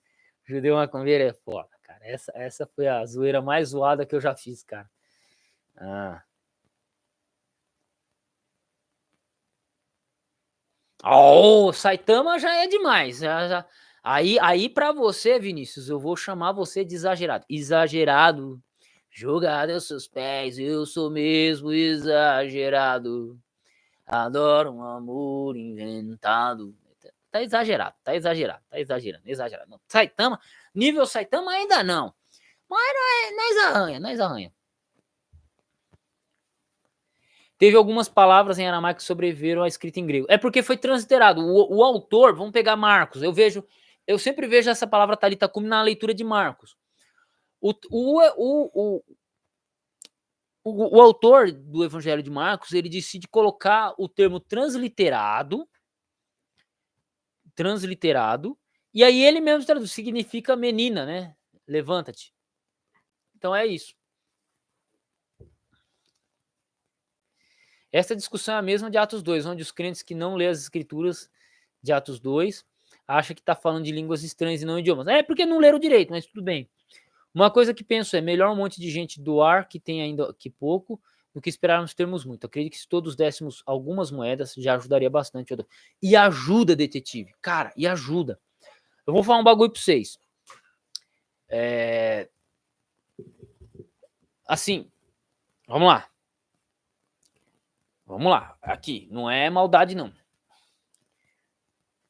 Judeu macumbeiro é foda, cara. Essa foi a zoeira mais zoada que eu já fiz, cara. Ah. Oh, Saitama já é demais. Aí para você, Vinícius, eu vou chamar você de exagerado. Exagerado. Jogado aos seus pés, eu sou mesmo exagerado. Adoro um amor inventado. Tá exagerado, tá exagerado, tá exagerando, exagerado. Não, Saitama, nível Saitama ainda não. Mas nós arranha. Teve algumas palavras em aramaico que sobreviveram à escrita em grego. É porque foi transliterado. O autor, vamos pegar Marcos. Eu sempre vejo essa palavra talita cum na leitura de Marcos. O autor do Evangelho de Marcos, ele decide colocar o termo transliterado, e aí ele mesmo traduz, significa menina, né? Levanta-te. Então é isso. Essa discussão é a mesma de Atos 2, onde os crentes que não lêem as escrituras de Atos 2 acham que está falando de línguas estranhas e não idiomas. É porque não leram direito, mas tudo bem. Uma coisa que penso é melhor um monte de gente doar que tem ainda que pouco do que esperarmos termos muito. Acredito que se todos dessemos algumas moedas já ajudaria bastante. E ajuda, detetive. Cara, e ajuda. Eu vou falar um bagulho pra vocês. Assim, vamos lá. Vamos lá. Aqui, não é maldade, não.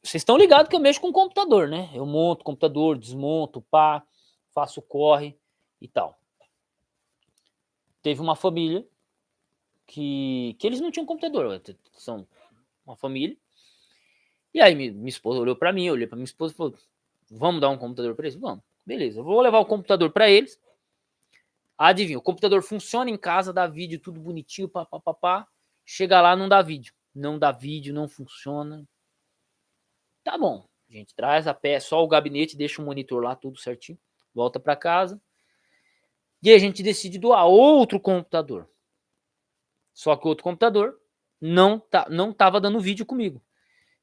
Vocês estão ligados que eu mexo com computador, né? Eu monto computador, desmonto, pá, faço corre e tal. Teve uma família que eles não tinham computador, são uma família. E aí minha esposa olhou para mim, eu olhei para minha esposa e falou: vamos dar um computador para eles? Vamos. Beleza, eu vou levar o computador para eles. Adivinha, o computador funciona em casa, dá vídeo tudo bonitinho, pá. Chega lá, não dá vídeo. Não dá vídeo, não funciona. Tá bom, a gente traz a peça, só o gabinete, deixa o monitor lá, tudo certinho. Volta para casa. E a gente decide doar outro computador. Só que o outro computador não tava dando vídeo comigo.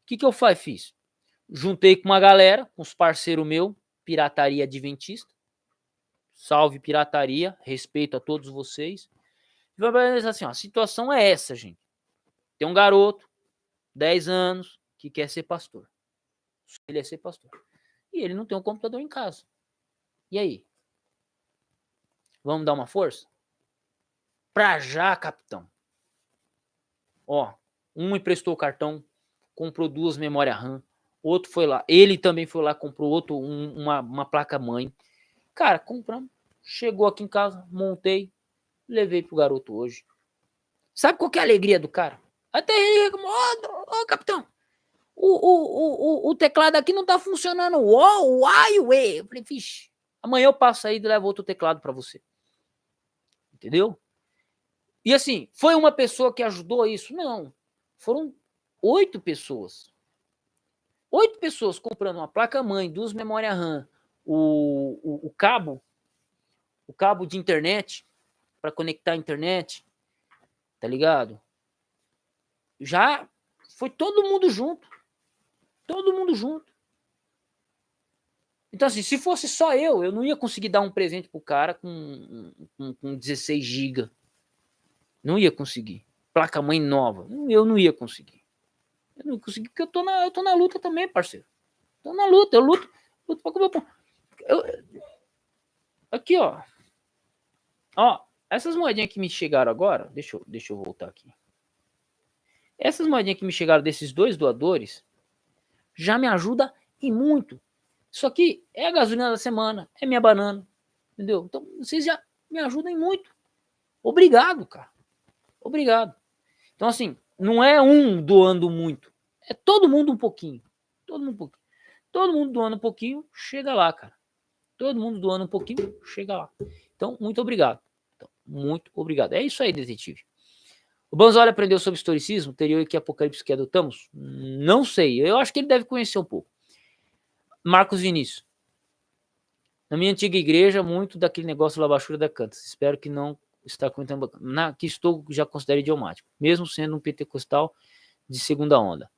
O que eu fiz? Juntei com uma galera, uns parceiros meus, Pirataria Adventista. Salve Pirataria, respeito a todos vocês. E vai dizer assim, ó, a situação é essa, gente. Tem um garoto, 10 anos, que quer ser pastor. Ele é ser pastor. E ele não tem um computador em casa. E aí? Vamos dar uma força? Pra já, capitão. Ó, um emprestou o cartão, comprou 2 memórias RAM, outro foi lá, ele também foi lá, comprou outro, uma placa-mãe. Cara, compramos, chegou aqui em casa, montei, levei pro garoto hoje. Sabe qual que é a alegria do cara? Até ele reclamou, ô capitão, o teclado aqui não tá funcionando. Uai. Eu falei, vixe, amanhã eu passo aí e levo outro teclado para você. Entendeu? E assim, foi uma pessoa que ajudou isso? Não. Foram 8 pessoas. 8 pessoas comprando uma placa-mãe, 2 memórias RAM, o cabo de internet, para conectar a internet, tá ligado? Já foi todo mundo junto. Todo mundo junto. Então, assim, se fosse só eu não ia conseguir dar um presente pro cara com 16 GB. Não ia conseguir. Placa-mãe nova. Eu não ia conseguir. Eu não ia conseguir porque eu tô na luta também, parceiro. Tô na luta, eu luto pra comer pão. Aqui, ó. Ó, essas moedinhas que me chegaram agora, deixa eu voltar aqui. Essas moedinhas que me chegaram desses 2 doadores já me ajuda e muito. Isso aqui é a gasolina da semana, é minha banana, entendeu? Então, vocês já me ajudam muito. Obrigado, cara. Obrigado. Então, assim, não é um doando muito. É todo mundo um pouquinho. Todo mundo um pouquinho. Todo mundo doando um pouquinho, chega lá, cara. Todo mundo doando um pouquinho, chega lá. Então, muito obrigado. Então, muito obrigado. É isso aí, detetive. O Banzoli aprendeu sobre historicismo, teoria que Apocalipse que adotamos? Não sei. Eu acho que ele deve conhecer um pouco. Marcos Vinícius. Na minha antiga igreja, muito daquele negócio da lavachura da Cantas. Espero que não está comentando. Que estou já considero idiomático, mesmo sendo um pentecostal de segunda onda.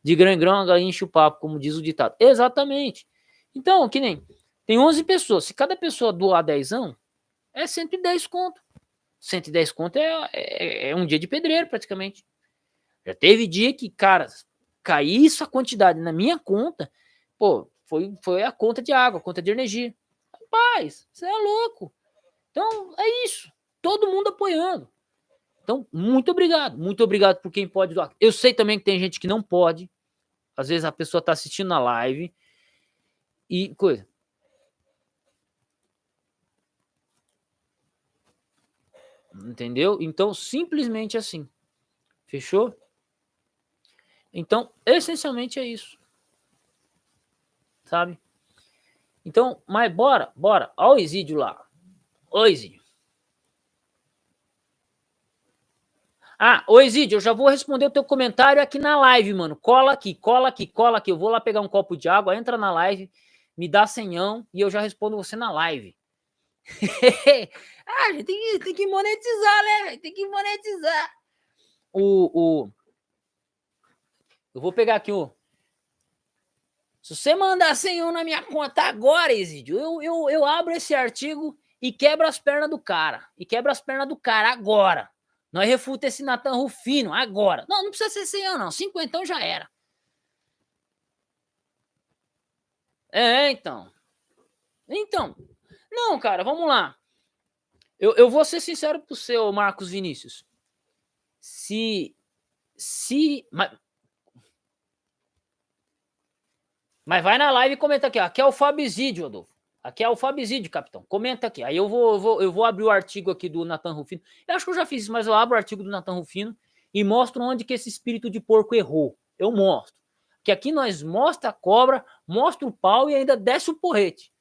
De grão em grão, a galinha enche o papo, como diz o ditado. Exatamente. Então, que nem tem 11 pessoas. Se cada pessoa doar 10, é 110 conto. 110 conto é um dia de pedreiro, praticamente. Já teve dia que, cara, cair isso a quantidade na minha conta, pô, foi a conta de água, a conta de energia. Rapaz, você é louco. Então, é isso. Todo mundo apoiando. Então, muito obrigado. Muito obrigado por quem pode doar. Eu sei também que tem gente que não pode. Às vezes a pessoa está assistindo na live e coisa. Entendeu? Então, simplesmente assim. Fechou? Então, essencialmente é isso. Sabe? Então, mas bora. Olha o Isídio lá. Ô, Isídio. Ô Isídio, eu já vou responder o teu comentário aqui na live, mano. Cola aqui. Eu vou lá pegar um copo de água, entra na live, me dá senhão e eu já respondo você na live. A gente tem que monetizar, né? Tem que monetizar. Eu vou pegar aqui o. Se você mandar senhão na minha conta agora, Isídio, eu abro esse artigo e quebro as pernas do cara. Agora. Nós refuta esse Nathan Rufino agora. Não precisa ser senhão, não. 50 já era. Então. Não, cara, vamos lá. Eu vou ser sincero pro seu Marcos Vinícius. Mas vai na live e comenta aqui. Aqui é o Fabizídio, Adolfo. Aqui é o Fabizídio, capitão. Comenta aqui. Aí eu vou abrir o artigo aqui do Nathan Rufino. Eu acho que eu já fiz isso, mas eu abro o artigo do Nathan Rufino e mostro onde que esse espírito de porco errou. Eu mostro. Que aqui nós mostra a cobra, mostra o pau e ainda desce o porrete.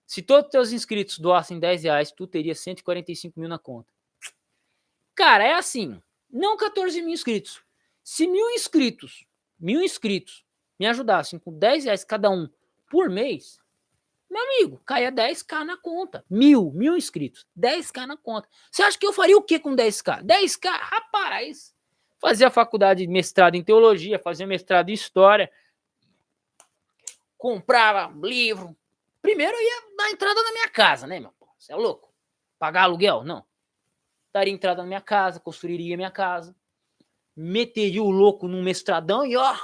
Se todos os teus inscritos doassem R$10, tu teria 145 mil na conta. Cara, é assim. Não 14 mil inscritos. Se 1.000 inscritos me ajudassem com R$10 cada um por mês, meu amigo, caia 10k na conta. Mil inscritos, 10k na conta. Você acha que eu faria o que com 10k? 10k, rapaz. Fazia faculdade de mestrado em teologia, fazia mestrado em história, comprava livro. Primeiro eu ia dar entrada na minha casa, né, meu? Você é louco? Pagar aluguel? Não. Daria entrada na minha casa, construiria minha casa, meteria o louco num mestradão e ó,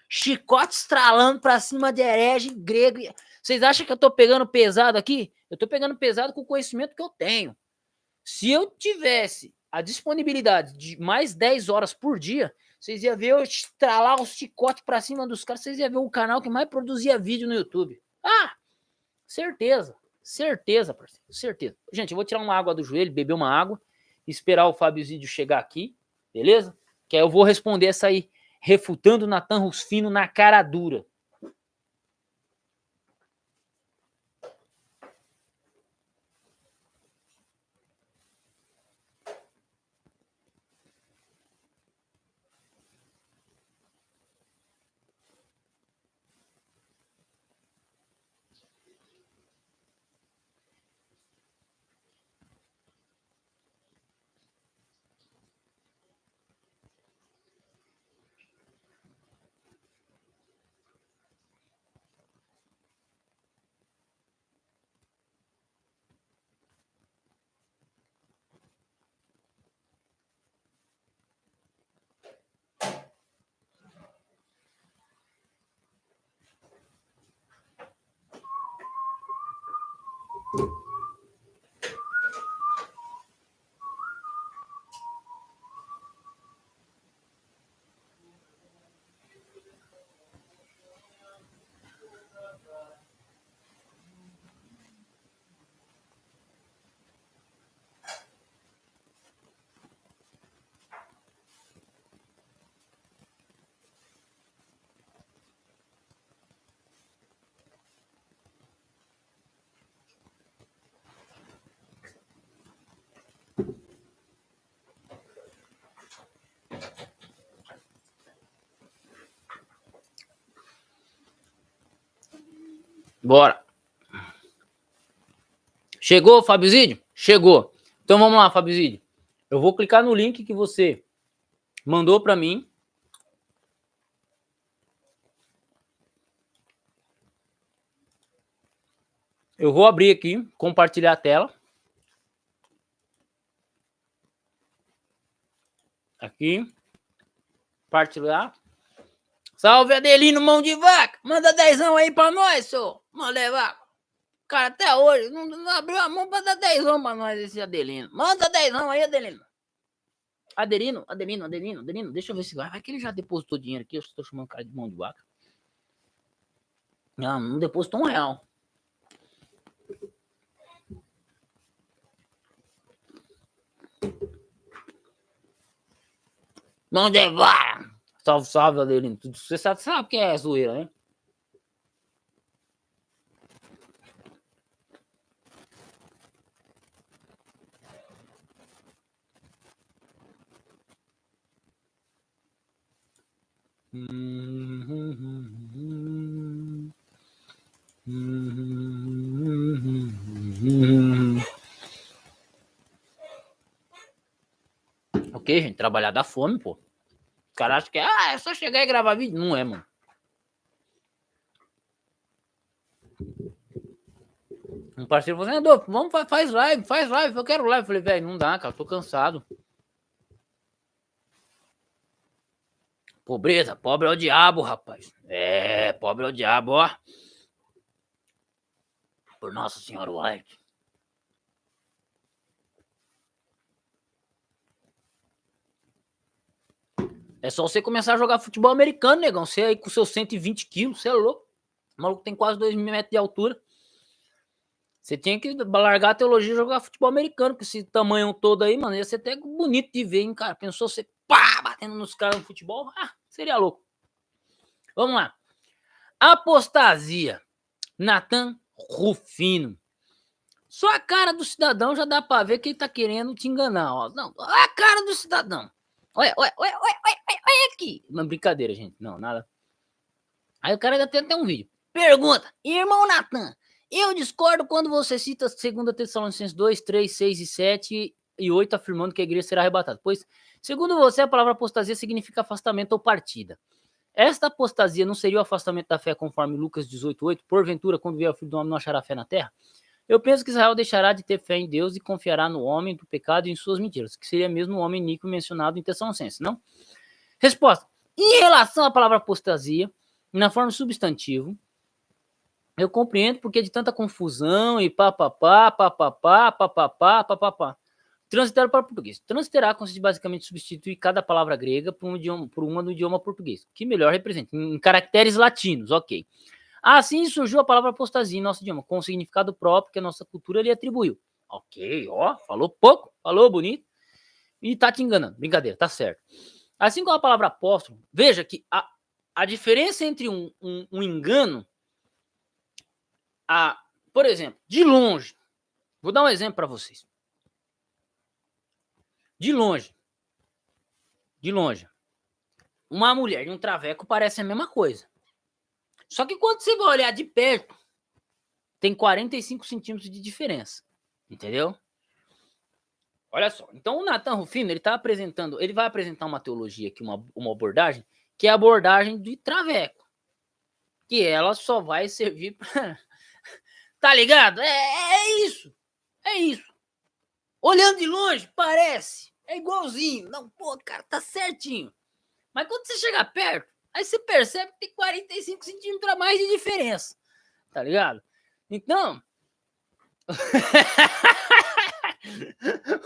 chicote estralando pra cima de herege grego. Vocês acham que eu tô pegando pesado aqui? Eu tô pegando pesado com o conhecimento que eu tenho. Se eu tivesse a disponibilidade de mais 10 horas por dia, vocês iam ver eu estralar os chicotes pra cima dos caras, vocês iam ver o canal que mais produzia vídeo no YouTube. Certeza, parceiro, certeza. Gente, eu vou tirar uma água do joelho, beber uma água, esperar o Fábio chegar aqui, beleza? Que aí eu vou responder essa aí, refutando o Nathan Rufino na cara dura. Bora. Chegou, Fábio? Chegou. Então vamos lá, Fábio. Eu vou clicar no link que você mandou para mim. Eu vou abrir aqui, compartilhar a tela. Aqui. Partilhar. Salve, Adelino, mão de vaca. Manda 10 aí pra nós, senhor. Manda levar. Cara, até hoje não abriu a mão pra dar 10 pra nós, esse Adelino. Manda 10 aí, Adelino. Adelino. Deixa eu ver se vai que ele já depositou dinheiro aqui. Eu estou chamando o cara de mão de vaca. Não depositou R$1. Mão de vaca. Salve, Adelino. Você sabe que é zoeira, né? Ok, gente, trabalhar da fome, pô. Os caras acham que é só chegar e gravar vídeo. Não é, mano. Um parceiro falou assim, Adolfo, vamos, faz live, eu quero live. Eu falei, velho, não dá, cara, tô cansado. Pobreza, pobre é o diabo, rapaz. É, pobre é o diabo, ó. Por Nossa Senhora White. É só você começar a jogar futebol americano, negão. Você aí com seus 120 quilos, você é louco. O maluco tem quase 2 metros de altura. Você tinha que largar a teologia e jogar futebol americano, com esse tamanho todo aí, mano. Ia ser até bonito de ver, hein, cara. Pensou você batendo nos caras no futebol? Seria louco. Vamos lá. Apostasia. Nathan Rufino. Só a cara do cidadão já dá pra ver que ele tá querendo te enganar, ó. Não, olha a cara do cidadão. Olha aqui. Uma brincadeira, gente. Não, nada. Aí o cara ainda tem até um vídeo. Pergunta, irmão Nathan, eu discordo quando você cita 2 Tessalonicenses 2, 3, 6 e 7 e 8 afirmando que a igreja será arrebatada. Pois, segundo você, a palavra apostasia significa afastamento ou partida. Esta apostasia não seria o afastamento da fé conforme Lucas 18:8? Porventura, quando vier o Filho do Homem, não achará fé na terra? Eu penso que Israel deixará de ter fé em Deus e confiará no homem, do pecado e em suas mentiras, que seria mesmo o homem iníquo mencionado em Tessalonicenses, não? Resposta. Em relação à palavra apostasia, na forma substantivo, eu compreendo porque de tanta confusão e papapá. Transitar para o português. Transliterar consiste basicamente em substituir cada palavra grega por uma do idioma português, que melhor representa, em caracteres latinos, ok. Assim surgiu a palavra apostasia em nosso idioma, com o significado próprio que a nossa cultura lhe atribuiu. Ok, ó, falou pouco, falou bonito, e tá te enganando, brincadeira, tá certo. Assim como a palavra apóstolo, veja que a diferença entre um engano, por exemplo, de longe, vou dar um exemplo para vocês. De longe, uma mulher e um traveco parecem a mesma coisa. Só que quando você vai olhar de perto, tem 45 centímetros de diferença. Entendeu? Olha só. Então o Nathan Rufino, ele vai apresentar uma teologia aqui, uma abordagem, que é a abordagem de traveco. Que ela só vai servir para... Tá ligado? É isso. É isso. Olhando de longe, parece. É igualzinho. Não, pô, cara, tá certinho. Mas quando você chega perto, aí você percebe que tem 45 centímetros a mais de diferença. Tá ligado? Então...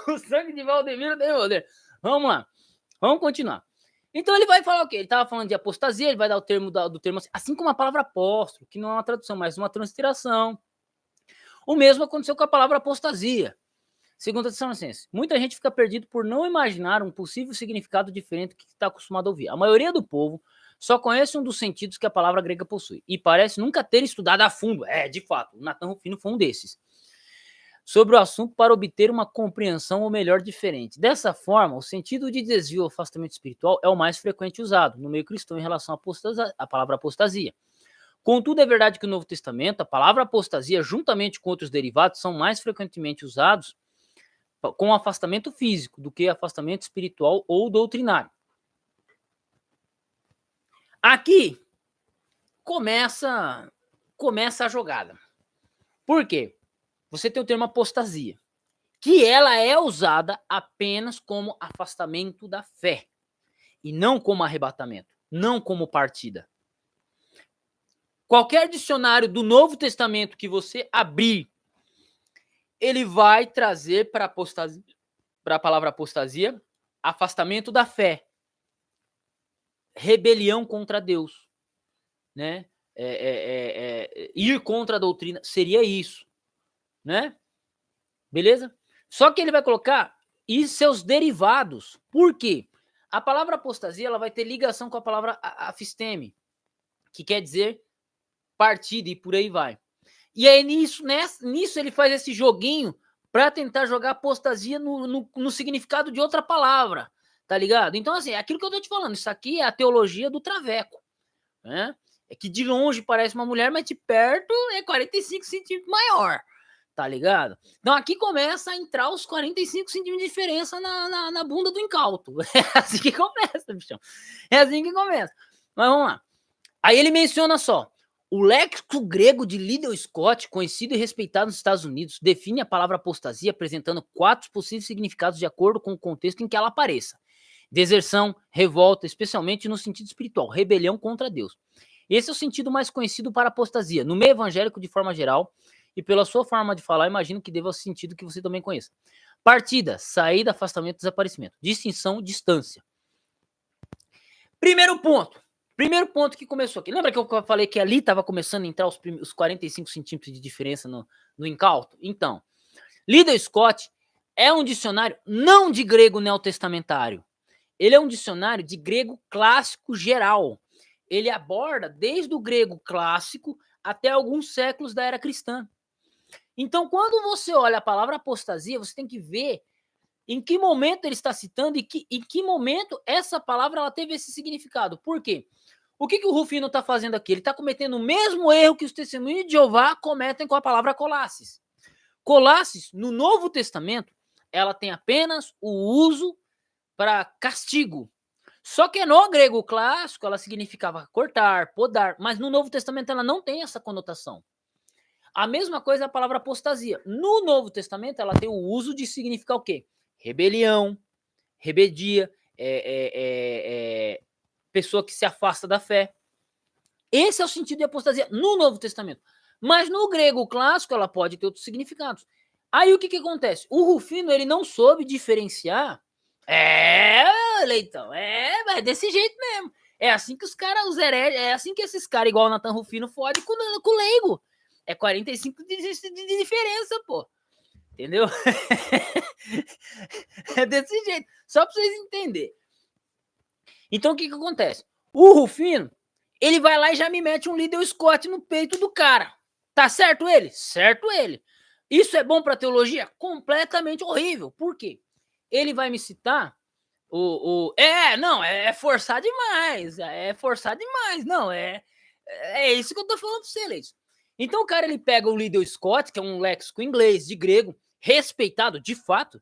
o sangue de Valdemiro tem poder. Vamos lá. Vamos continuar. Então ele vai falar o quê? Ele estava falando de apostasia, ele vai dar o termo do termo assim como a palavra apóstolo, que não é uma tradução, mas uma transliteração. O mesmo aconteceu com a palavra apostasia. Segundo a Tessalonicenses, muita gente fica perdido por não imaginar um possível significado diferente do que está acostumado a ouvir. A maioria do povo só conhece um dos sentidos que a palavra grega possui e parece nunca ter estudado a fundo. De fato, o Nathan Rufino foi um desses. Sobre o assunto para obter uma compreensão ou melhor diferente. Dessa forma, o sentido de desvio ou afastamento espiritual é o mais frequente usado no meio cristão em relação à palavra apostasia. Contudo, é verdade que no Novo Testamento, a palavra apostasia, juntamente com outros derivados, são mais frequentemente usados com afastamento físico do que afastamento espiritual ou doutrinário. Aqui começa a jogada. Por quê? Você tem o termo apostasia, que ela é usada apenas como afastamento da fé e não como arrebatamento, não como partida. Qualquer dicionário do Novo Testamento que você abrir, ele vai trazer para a palavra apostasia, afastamento da fé, rebelião contra Deus, né? Ir contra a doutrina seria isso, né? Beleza? Só que ele vai colocar e seus derivados. Por quê? A palavra apostasia ela vai ter ligação com a palavra afisteme, que quer dizer partida e por aí vai. E aí nisso ele faz esse joguinho para tentar jogar apostasia no significado de outra palavra, tá ligado? Então, assim, é aquilo que eu tô te falando, isso aqui é a teologia do traveco, né? É que de longe parece uma mulher, mas de perto é 45 centímetros maior, tá ligado? Então aqui começa a entrar os 45 centímetros de diferença na bunda do incauto. É assim que começa, bichão. É assim que começa. Mas vamos lá. Aí ele menciona só, o léxico grego de Liddell Scott, conhecido e respeitado nos Estados Unidos, define a palavra apostasia apresentando 4 possíveis significados de acordo com o contexto em que ela apareça. Deserção, revolta, especialmente no sentido espiritual, rebelião contra Deus. Esse é o sentido mais conhecido para apostasia. No meio evangélico, de forma geral, e pela sua forma de falar, imagino que deva ao sentido que você também conheça. Partida, saída, afastamento, desaparecimento. Distinção, distância. Primeiro ponto que começou aqui. Lembra que eu falei que ali estava começando a entrar os 45 centímetros de diferença no incauto? Então, Liddell Scott é um dicionário não de grego neotestamentário. Ele é um dicionário de grego clássico geral. Ele aborda desde o grego clássico até alguns séculos da era cristã. Então, quando você olha a palavra apostasia, você tem que ver em que momento ele está citando e em que momento essa palavra ela teve esse significado. Por quê? O que o Rufino está fazendo aqui? Ele está cometendo o mesmo erro que os testemunhos de Jeová cometem com a palavra Colosses. Colosses, no Novo Testamento, ela tem apenas o uso para castigo. Só que no grego clássico ela significava cortar, podar, mas no Novo Testamento ela não tem essa conotação. A mesma coisa é a palavra apostasia. No Novo Testamento ela tem o uso de significar o quê? Rebelião, rebeldia, pessoa que se afasta da fé. Esse é o sentido de apostasia no Novo Testamento. Mas no grego clássico ela pode ter outros significados. Aí o que acontece? O Rufino ele não soube diferenciar. Leitão, mas desse jeito mesmo. É assim que os caras, os hereges, é assim que esses caras, igual o Nathan Rufino, fodem com o leigo. É 45 de diferença, pô. Entendeu? É desse jeito. Só pra vocês entenderem. Então o que acontece? O Rufino, ele vai lá e já me mete um Liddell Scott no peito do cara. Tá certo ele? Certo ele. Isso é bom pra teologia? Completamente horrível. Por quê? Ele vai me citar é forçar demais. É forçar demais. Não, é isso que eu tô falando pra você, Leite. Então o cara ele pega o Liddell Scott, que é um léxico inglês de grego, respeitado de fato.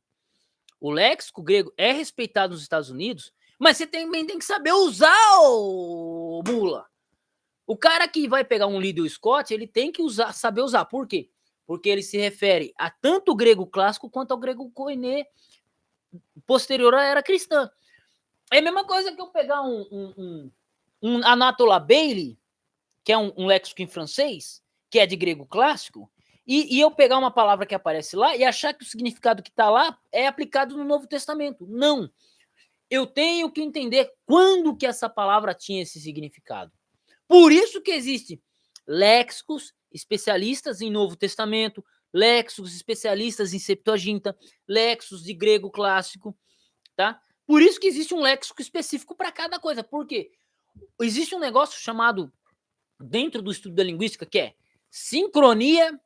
O léxico grego é respeitado nos Estados Unidos, mas você também tem que saber usar o bula. O cara que vai pegar um Liddell Scott, ele tem que saber usar. Por quê? Porque ele se refere a tanto o grego clássico quanto ao grego koiné posterior à era cristã. É a mesma coisa que eu pegar um Anatola Bailey, que é um léxico em francês, que é de grego clássico, e eu pegar uma palavra que aparece lá e achar que o significado que está lá é aplicado no Novo Testamento. Não. Eu tenho que entender quando que essa palavra tinha esse significado. Por isso que existem léxicos especialistas em Novo Testamento, léxicos especialistas em Septuaginta, léxicos de grego clássico, tá? Por isso que existe um léxico específico para cada coisa. Por quê? Existe um negócio chamado, dentro do estudo da linguística, que é sincronia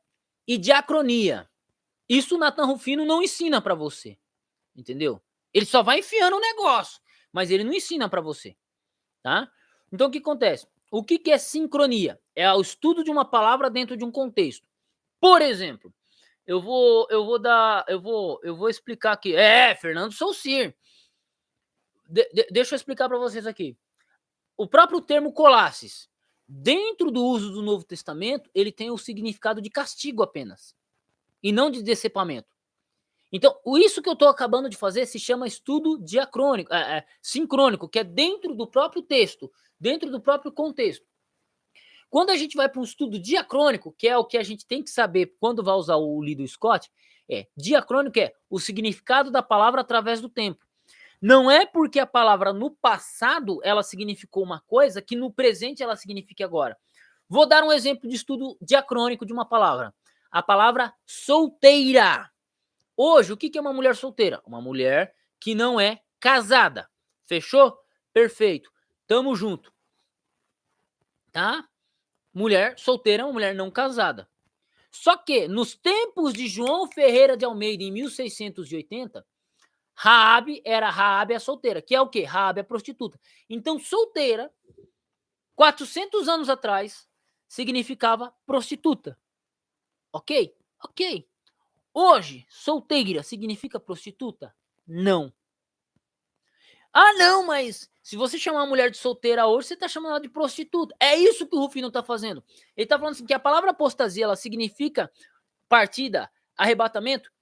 e diacronia. Isso o Nathan Rufino não ensina para você, entendeu? Ele só vai enfiando o negócio, mas ele não ensina para você, tá? Então o que acontece? O que é sincronia? É o estudo de uma palavra dentro de um contexto. Por exemplo, eu vou explicar aqui. Fernando Saucir. Deixa eu explicar para vocês aqui. O próprio termo Colosses, dentro do uso do Novo Testamento, ele tem o significado de castigo apenas, e não de decepamento. Então, isso que eu estou acabando de fazer se chama estudo diacrônico, sincrônico, que é dentro do próprio texto, dentro do próprio contexto. Quando a gente vai para um estudo diacrônico, que é o que a gente tem que saber quando vai usar o Liddell Scott, diacrônico é o significado da palavra através do tempo. Não é porque a palavra no passado ela significou uma coisa que no presente ela signifique agora. Vou dar um exemplo de estudo diacrônico de uma palavra. A palavra solteira. Hoje, o que é uma mulher solteira? Uma mulher que não é casada. Fechou? Perfeito. Tamo junto. Tá? Mulher solteira é uma mulher não casada. Só que, nos tempos de João Ferreira de Almeida, em 1680, Raabe era Raabe a solteira, que é o quê? Raabe a prostituta. Então, solteira, 400 anos atrás, significava prostituta. Ok? Ok. Hoje, solteira significa prostituta? Não. Ah, não, mas se você chamar uma mulher de solteira hoje, você está chamando ela de prostituta. É isso que o Rufino está fazendo. Ele está falando assim, que a palavra apostasia, ela significa partida, arrebatamento,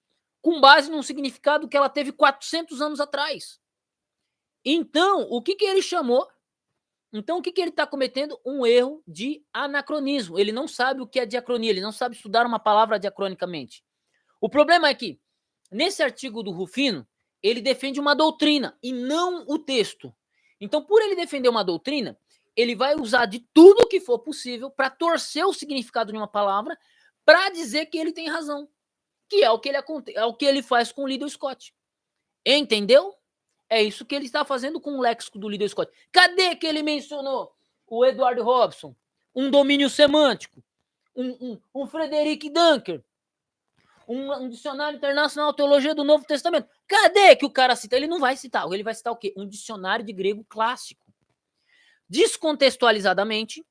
com base num significado que ela teve 400 anos atrás. Então, o que ele chamou? Então, o que ele está cometendo? Um erro de anacronismo. Ele não sabe o que é diacronia, ele não sabe estudar uma palavra diacronicamente. O problema é que, nesse artigo do Rufino, ele defende uma doutrina e não o texto. Então, por ele defender uma doutrina, ele vai usar de tudo que for possível para torcer o significado de uma palavra para dizer que ele tem razão, que é o que ele faz com o Liddell Scott. Entendeu? É isso que ele está fazendo com o léxico do Liddell Scott. Cadê que ele mencionou o Edward Robson, um domínio semântico, um Frederick Dunker, um dicionário internacional de teologia do Novo Testamento? Cadê que o cara cita? Ele não vai citar. Ele vai citar o quê? Um dicionário de grego clássico. Descontextualizadamente.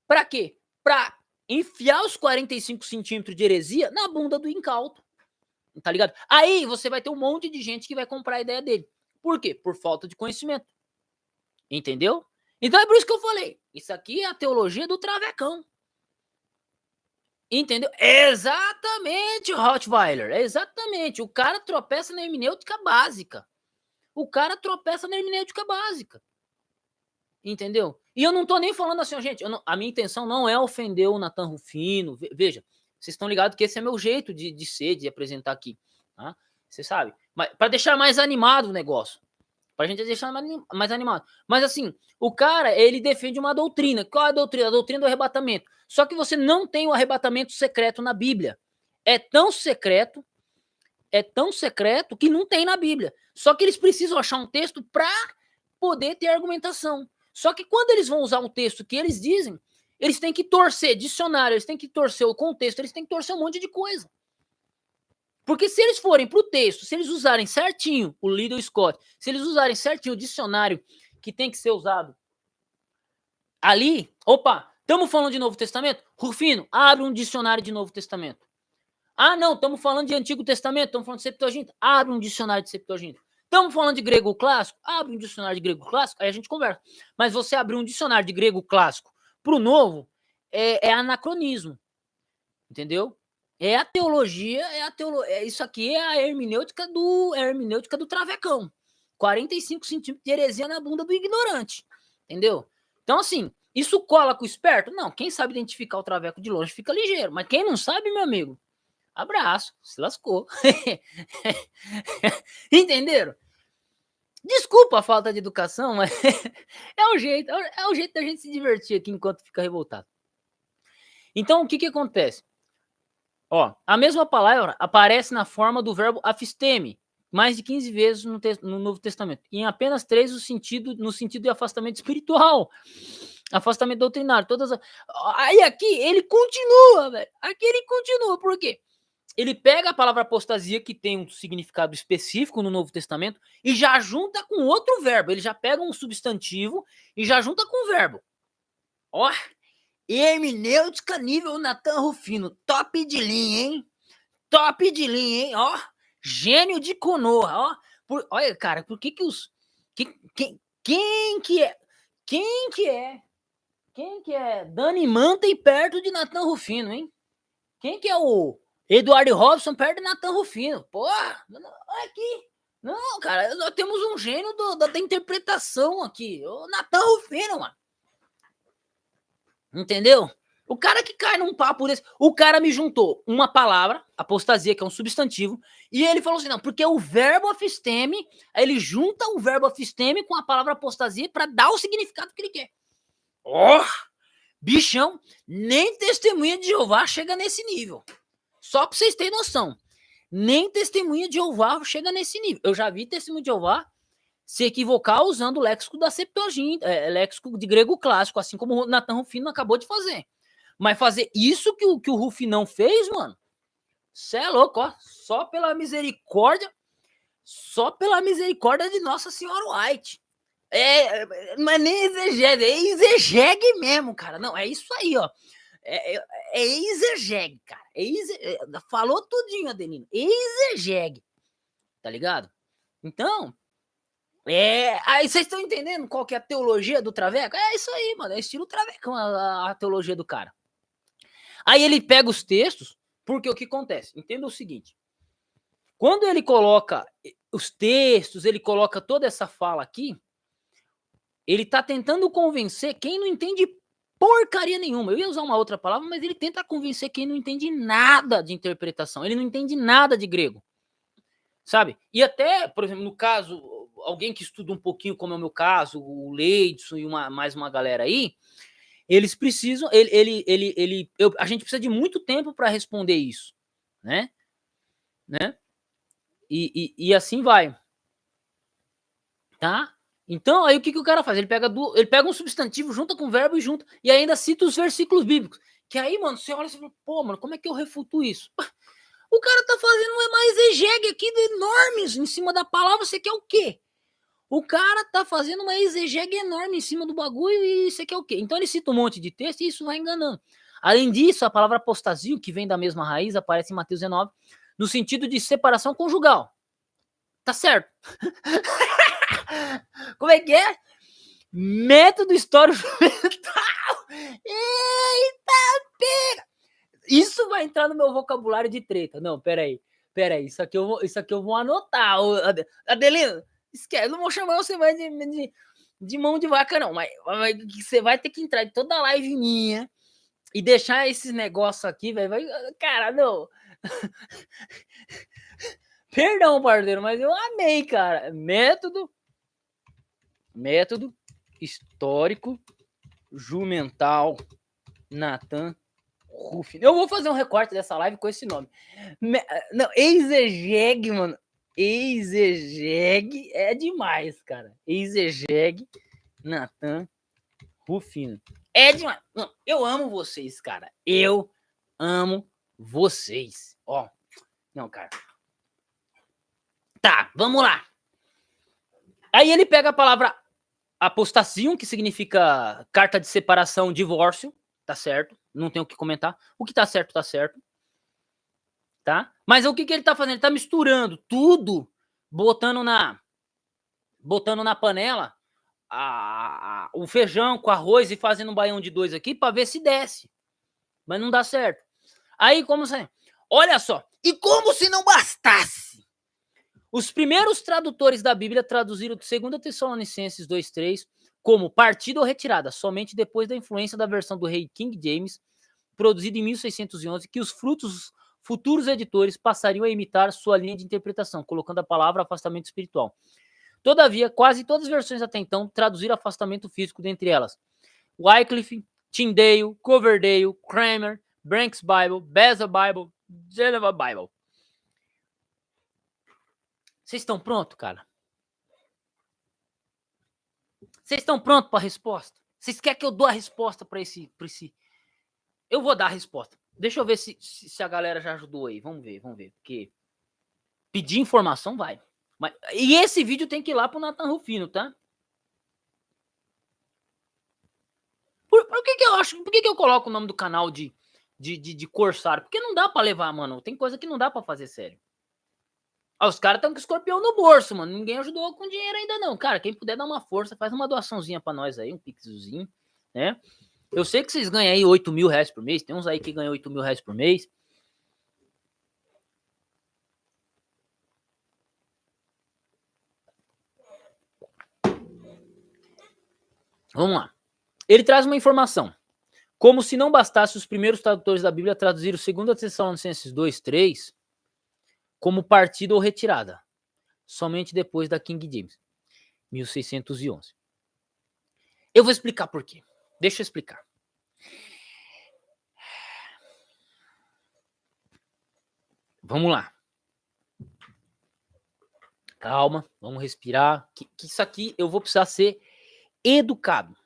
Para quê? Para enfiar os 45 centímetros de heresia na bunda do incauto. Tá ligado? Aí você vai ter um monte de gente que vai comprar a ideia dele. Por quê? Por falta de conhecimento. Entendeu? Então é por isso que eu falei. Isso aqui é a teologia do travecão. Entendeu? Exatamente, Rottweiler. Exatamente. O cara tropeça na hermenêutica básica. O cara tropeça na hermenêutica básica. Entendeu? E eu não tô nem falando assim, gente, a minha intenção não é ofender o Natan Rufino. Veja, vocês estão ligados que esse é meu jeito de ser, de apresentar aqui. Tá? Você sabe? Mas para deixar mais animado o negócio. Pra gente deixar mais animado. Mas assim, o cara, ele defende uma doutrina. Qual é a doutrina? A doutrina do arrebatamento. Só que você não tem o arrebatamento secreto na Bíblia. É tão secreto que não tem na Bíblia. Só que eles precisam achar um texto para poder ter argumentação. Só que quando eles vão usar um texto que eles dizem, eles têm que torcer dicionário, eles têm que torcer o contexto, eles têm que torcer um monte de coisa. Porque se eles forem para o texto, se eles usarem certinho o Liddell Scott, se eles usarem certinho o dicionário que tem que ser usado ali, opa, estamos falando de Novo Testamento? Rufino, abre um dicionário de Novo Testamento. Ah, não, estamos falando de Antigo Testamento, estamos falando de Septuaginta. Abre um dicionário de Septuaginta. Estamos falando de grego clássico? Abre um dicionário de grego clássico, aí a gente conversa. Mas você abrir um dicionário de grego clássico para o novo é anacronismo. Entendeu? É a teologia, isso aqui é a hermenêutica do travecão. 45 centímetros de heresia na bunda do ignorante. Entendeu? Então, assim, isso cola com o esperto? Não, quem sabe identificar o traveco de longe fica ligeiro. Mas quem não sabe, meu amigo, abraço, se lascou. Entenderam? Desculpa a falta de educação, mas é o jeito da gente se divertir aqui enquanto fica revoltado. Então, o que acontece? Ó, a mesma palavra aparece na forma do verbo afisteme, mais de 15 vezes no Novo Testamento. E em apenas 3 no sentido de afastamento espiritual, afastamento doutrinário. Aí aqui ele continua, velho. Aqui ele continua. Por quê? Ele pega a palavra apostasia, que tem um significado específico no Novo Testamento, e já junta com outro verbo. Ele já pega um substantivo e já junta com o verbo. Ó, hermenêutica nível Natan Rufino. Top de linha, hein? Top de linha, hein? Ó, gênio de Konoha, ó. Olha, cara, por que os... Quem que é Dani Manta e perto de Natan Rufino, hein? Quem que é o Eduardo Robson perde Nathan Rufino. Porra, olha aqui. Não, cara, nós temos um gênio da interpretação aqui. O Nathan Rufino, mano. Entendeu? O cara que cai num papo desse... O cara me juntou uma palavra, apostasia, que é um substantivo, e ele falou assim, não, porque o verbo afisteme, aí ele junta o verbo afisteme com a palavra apostasia para dar o significado que ele quer. Oh! Bichão, nem testemunha de Jeová chega nesse nível. Só pra vocês terem noção. Nem testemunha de Jeová chega nesse nível. Eu já vi testemunha de Jeová se equivocar usando o léxico da Septuaginta, léxico de grego clássico, assim como o Nathan Rufino acabou de fazer. Mas fazer isso que o Rufinão fez, mano, cê é louco, ó. Só pela misericórdia de Nossa Senhora White. Mas nem exegese, é exegegue mesmo, cara. Não, é isso aí, ó. É exegegue, cara. Falou tudinho, Adelino. Exegegue. Tá ligado? Então, aí vocês estão entendendo qual que é a teologia do Traveco? É isso aí, mano. É estilo Travecão a teologia do cara. Aí ele pega os textos, porque o que acontece? Entenda o seguinte. Quando ele coloca os textos, ele coloca toda essa fala aqui, ele tá tentando convencer quem não entende porcaria nenhuma. Eu ia usar uma outra palavra, mas ele tenta convencer quem não entende nada de interpretação. Ele não entende nada de grego. Sabe? E até, por exemplo, no caso, alguém que estuda um pouquinho, como é o meu caso, o Leidson e mais uma galera aí, eles precisam, a gente precisa de muito tempo para responder isso, né? E assim vai, tá? Então, aí o que o cara faz? Ele pega um substantivo, junta com o verbo e ainda cita os versículos bíblicos. Que aí, mano, você olha e fala, pô, mano, como é que eu refuto isso? O cara tá fazendo uma exegegue aqui enorme em cima da palavra, você quer o quê? O cara tá fazendo uma exegegue enorme em cima do bagulho e você quer o quê? Então ele cita um monte de texto e isso vai enganando. Além disso, a palavra apostasio, que vem da mesma raiz, aparece em Mateus 19, no sentido de separação conjugal. Tá certo. Como é que é? Método histórico mental. Eita, pega! Isso vai entrar no meu vocabulário de treta. Não, peraí. Isso aqui eu vou anotar. Adelino, esquece, não vou chamar você mais de mão de vaca, não. Mas você vai ter que entrar em toda a live minha e deixar esses negócios aqui, velho. Cara, não. Perdão, parceiro, mas eu amei, cara. Método histórico jumental Nathan Rufino. Eu vou fazer um recorte dessa live com esse nome. Não, exegegue, mano. Exegegue é demais, cara. Exegegue Nathan Rufino. É demais. Não, eu amo vocês, cara. Eu amo vocês. Ó. Não, cara. Tá, vamos lá. Aí ele pega a palavra apostasium, que significa carta de separação, divórcio. Tá certo. Não tem o que comentar. O que tá certo, tá certo. Tá? Mas o que ele tá fazendo? Ele tá misturando tudo, botando na panela o feijão com arroz e fazendo um baião de 2 aqui para ver se desce. Mas não dá certo. Aí, como você... Olha só. E como se não bastasse. Os primeiros tradutores da Bíblia traduziram 2 Tessalonicenses 2:3 como partida ou retirada, somente depois da influência da versão do rei King James, produzida em 1611, que os futuros editores passariam a imitar sua linha de interpretação, colocando a palavra afastamento espiritual. Todavia, quase todas as versões até então traduziram afastamento físico, dentre elas Wycliffe, Tyndale, Coverdale, Cranmer, Branks Bible, Beza Bible, Geneva Bible. Vocês estão prontos, cara? Vocês estão prontos para a resposta? Vocês querem que eu dou a resposta para esse... Eu vou dar a resposta. Deixa eu ver se a galera já ajudou aí. Vamos ver. Porque pedir informação vai. E esse vídeo tem que ir lá pro Nathan Rufino, tá? Por que eu acho... Por que eu coloco o nome do canal de Corsário? Porque não dá pra levar, mano. Tem coisa que não dá pra fazer sério. Os caras estão com escorpião no bolso, mano. Ninguém ajudou com dinheiro ainda não. Cara, quem puder dar uma força, faz uma doaçãozinha pra nós aí, um pixelzinho, né? Eu sei que vocês ganham aí 8 mil reais por mês. Tem uns aí que ganham 8 mil reais por mês. Vamos lá. Ele traz uma informação. Como se não bastasse os primeiros tradutores da Bíblia traduzir o 2 Tessalonicenses 2:3 como partida ou retirada, somente depois da King James, 1611. Eu vou explicar por quê. Deixa eu explicar. Vamos lá. Calma, vamos respirar. Que isso aqui eu vou precisar ser educado.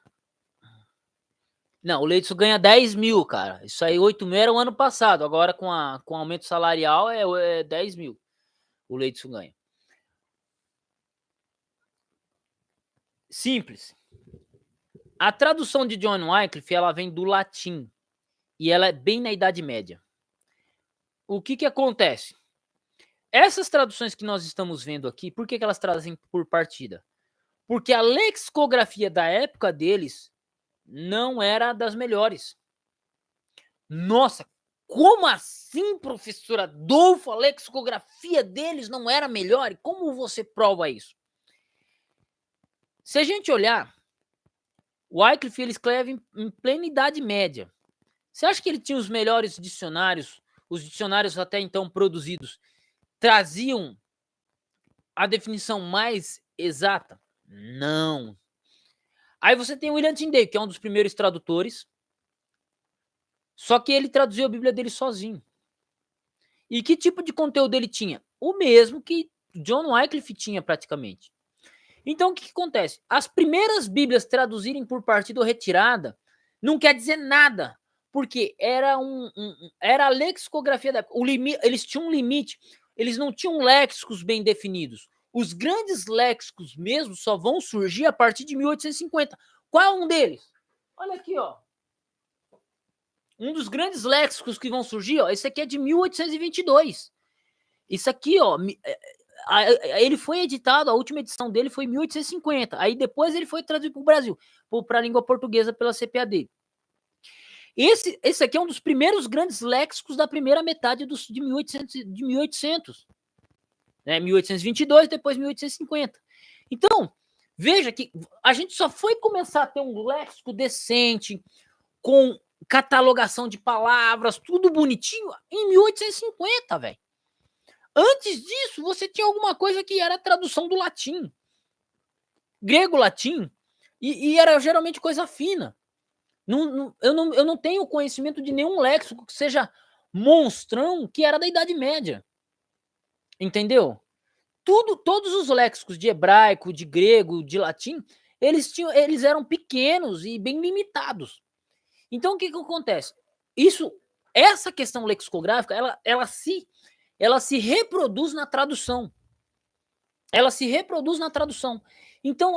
Não, o Leidson ganha 10 mil, cara. Isso aí, 8 mil era o ano passado. Agora, com aumento salarial, é 10 mil. O Leidson ganha. Simples. A tradução de John Wycliffe, ela vem do latim. E ela é bem na Idade Média. O que acontece? Essas traduções que nós estamos vendo aqui, por que elas trazem por partida? Porque a lexicografia da época deles não era das melhores. Nossa, como assim, professor Adolfo? A lexicografia deles não era melhor? E como você prova isso? Se a gente olhar, o Wycliffe ele escreve em plena Idade Média. Você acha que ele tinha os melhores dicionários? Os dicionários até então produzidos traziam a definição mais exata? Não. Aí você tem o William Tyndale, que é um dos primeiros tradutores, só que ele traduziu a Bíblia dele sozinho. E que tipo de conteúdo ele tinha? O mesmo que John Wycliffe tinha praticamente. Então o que acontece? As primeiras Bíblias traduzirem por partida ou retirada não quer dizer nada, porque era era a lexicografia da época. Eles tinham um limite, eles não tinham léxicos bem definidos. Os grandes léxicos mesmo só vão surgir a partir de 1850. Qual é um deles? Olha aqui, ó. Um dos grandes léxicos que vão surgir, ó, esse aqui é de 1822. Isso aqui, ó, ele foi editado, a última edição dele foi em 1850. Aí depois ele foi traduzido para o Brasil, para a língua portuguesa pela CPAD. Esse aqui é um dos primeiros grandes léxicos da primeira metade de 1800. Né, 1822, depois 1850. Então, veja que a gente só foi começar a ter um léxico decente, com catalogação de palavras, tudo bonitinho, em 1850, velho. Antes disso, você tinha alguma coisa que era a tradução do latim. Grego-latim. E era geralmente coisa fina. Eu não tenho conhecimento de nenhum léxico que seja monstrão que era da Idade Média. Entendeu? Todos os léxicos de hebraico, de grego, de latim, eles eram pequenos e bem limitados. Então, o que acontece? Essa questão lexicográfica, ela se reproduz na tradução. Ela se reproduz na tradução. Então,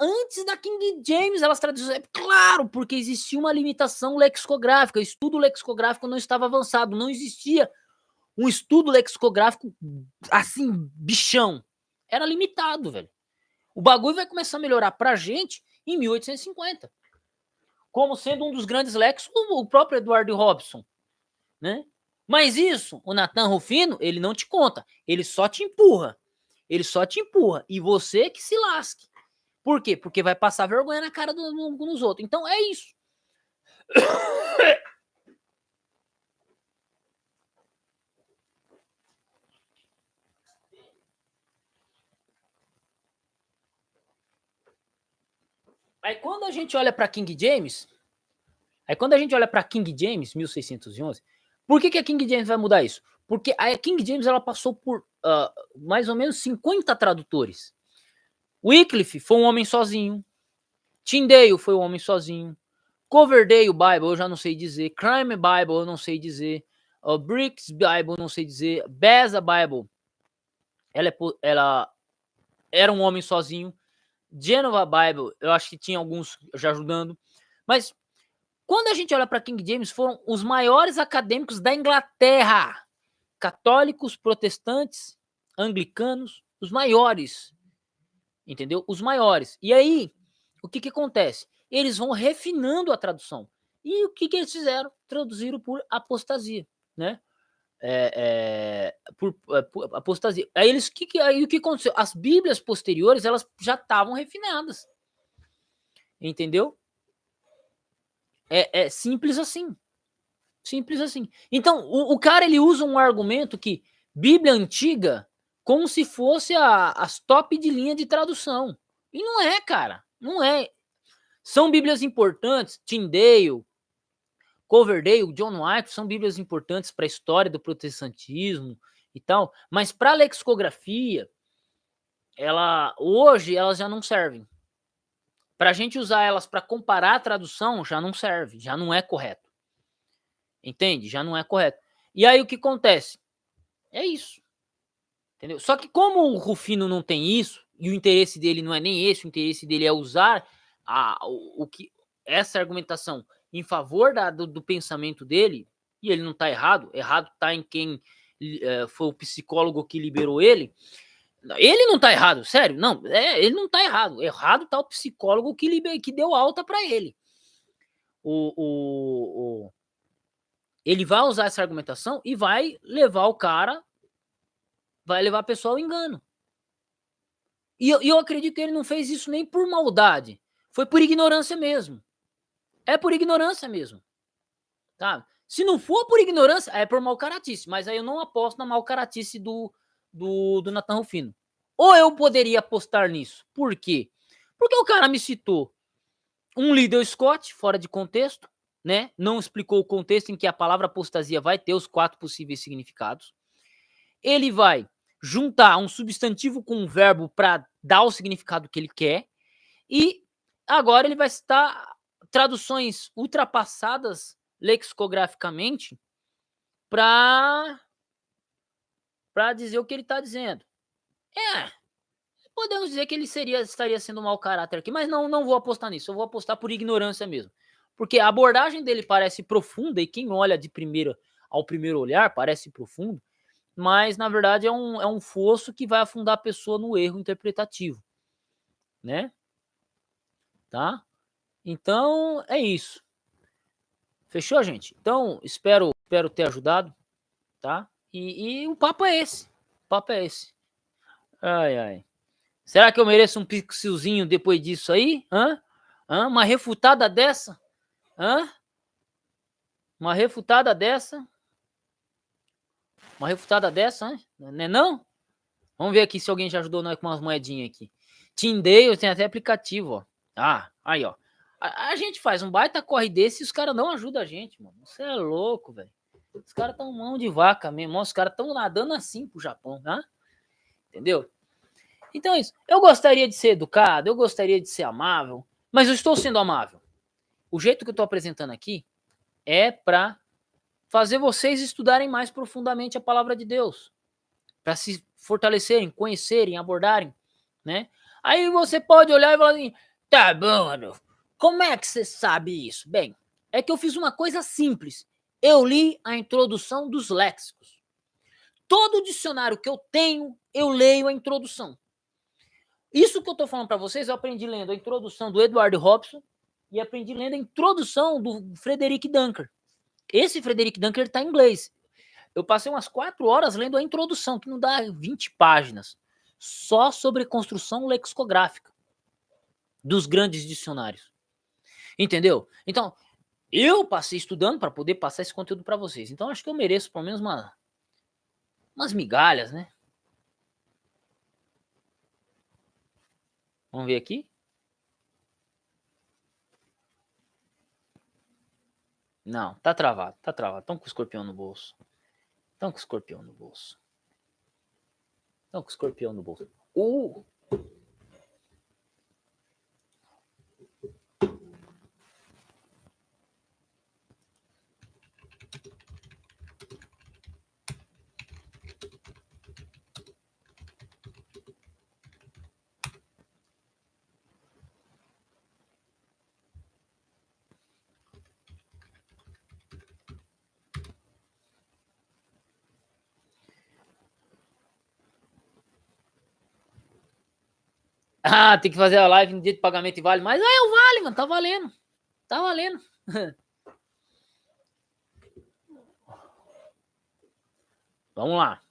antes da King James, elas traduziram. Claro, porque existia uma limitação lexicográfica. O estudo lexicográfico não estava avançado. Não existia um estudo lexicográfico assim, bichão. Era limitado, velho. O bagulho vai começar a melhorar pra gente em 1850. Como sendo um dos grandes léxicos, o próprio Edward Robson, né? Mas isso, o Nathan Rufino, ele não te conta. Ele só te empurra. Ele só te empurra. E você que se lasque. Por quê? Porque vai passar vergonha na cara dos outros. Então é isso. Aí quando a gente olha para King James, 1611, por que a King James vai mudar isso? Porque a King James ela passou por mais ou menos 50 tradutores. Wycliffe foi um homem sozinho. Tyndale foi um homem sozinho. Coverdale Bible eu já não sei dizer. Crime Bible eu não sei dizer. Briggs Bible eu não sei dizer. Beza Bible ela era um homem sozinho. Genova Bible eu acho que tinha alguns já ajudando. Mas quando a gente olha para King James, foram os maiores acadêmicos da Inglaterra. Católicos, protestantes, anglicanos, os maiores. Entendeu? Os maiores. E aí, o que acontece? Eles vão refinando a tradução. E o que eles fizeram? Traduziram por apostasia, né? Por apostasia. Aí aí o que aconteceu? As Bíblias posteriores, elas já estavam refinadas. Entendeu? É simples assim. Simples assim. Então, o cara ele usa um argumento que Bíblia antiga como se fosse as top de linha de tradução. E não é, cara. Não é. São Bíblias importantes. Tyndale, Coverdale, John Wycliffe são Bíblias importantes para a história do protestantismo e tal. Mas para a lexicografia, hoje elas já não servem. Para a gente usar elas para comparar a tradução, já não serve. Já não é correto. Entende? Já não é correto. E aí o que acontece? É isso. Entendeu? Só que como o Rufino não tem isso, e o interesse dele não é nem esse, o interesse dele é usar essa argumentação em favor do pensamento dele, e ele não está errado está em quem foi o psicólogo que liberou ele. Ele não está errado, sério, não, ele não está errado está o psicólogo que deu alta para ele. Ele vai usar essa argumentação e vai levar a pessoa ao engano. E eu acredito que ele não fez isso nem por maldade. Foi por ignorância mesmo. É por ignorância mesmo. Tá? Se não for por ignorância, é por mau caratice. Mas aí eu não aposto na mau caratice do Nathan Rufino. Ou eu poderia apostar nisso. Por quê? Porque o cara me citou um Liddell Scott, fora de contexto, né? Não explicou o contexto em que a palavra apostasia vai ter os 4 possíveis significados. Ele vai juntar um substantivo com um verbo para dar o significado que ele quer. E agora ele vai citar traduções ultrapassadas lexicograficamente para dizer o que ele está dizendo. Podemos dizer que ele estaria sendo um mau caráter aqui, mas não vou apostar nisso. Eu vou apostar por ignorância mesmo. Porque a abordagem dele parece profunda, e quem olha ao primeiro olhar parece profundo, mas na verdade é um fosso que vai afundar a pessoa no erro interpretativo, né? Tá? Então é isso. Fechou, gente? Então espero ter ajudado, tá? E o papo é esse. O papo é esse. Ai, ai. Será que eu mereço um pixelzinho depois disso aí? Uma refutada dessa? Uma refutada dessa? Uma refutada dessa, hein? Não é não? Vamos ver aqui se alguém já ajudou nós com umas moedinhas aqui. Tyndale tem até aplicativo, ó. Aí, ó. A gente faz um baita corre desse e os caras não ajudam a gente, mano. Você é louco, velho. Os caras tão mão de vaca mesmo. Os caras tão nadando assim pro Japão, tá? Entendeu? Então é isso. Eu gostaria de ser educado, eu gostaria de ser amável, mas eu estou sendo amável. O jeito que eu estou apresentando aqui é para fazer vocês estudarem mais profundamente a palavra de Deus, para se fortalecerem, conhecerem, abordarem, né? Aí você pode olhar e falar assim, tá bom, Adolfo, como é que você sabe isso? Bem, é que eu fiz uma coisa simples. Eu li a introdução dos léxicos. Todo dicionário que eu tenho, eu leio a introdução. Isso que eu tô falando para vocês, eu aprendi lendo a introdução do Edward Robson e aprendi lendo a introdução do Frederick Dunker. Esse Frederick Dunker tá em inglês. Eu passei umas 4 horas lendo a introdução, que não dá 20 páginas, só sobre construção lexicográfica dos grandes dicionários. Entendeu? Então, eu passei estudando para poder passar esse conteúdo para vocês. Então, acho que eu mereço pelo menos umas migalhas, né? Vamos ver aqui. Não, tá travado, tá travado. Estão com o escorpião no bolso. Estão com o escorpião no bolso. Estão com o escorpião no bolso. Tem que fazer a live no dia de pagamento e vale mais. O vale, mano. Tá valendo. Tá valendo. Vamos lá.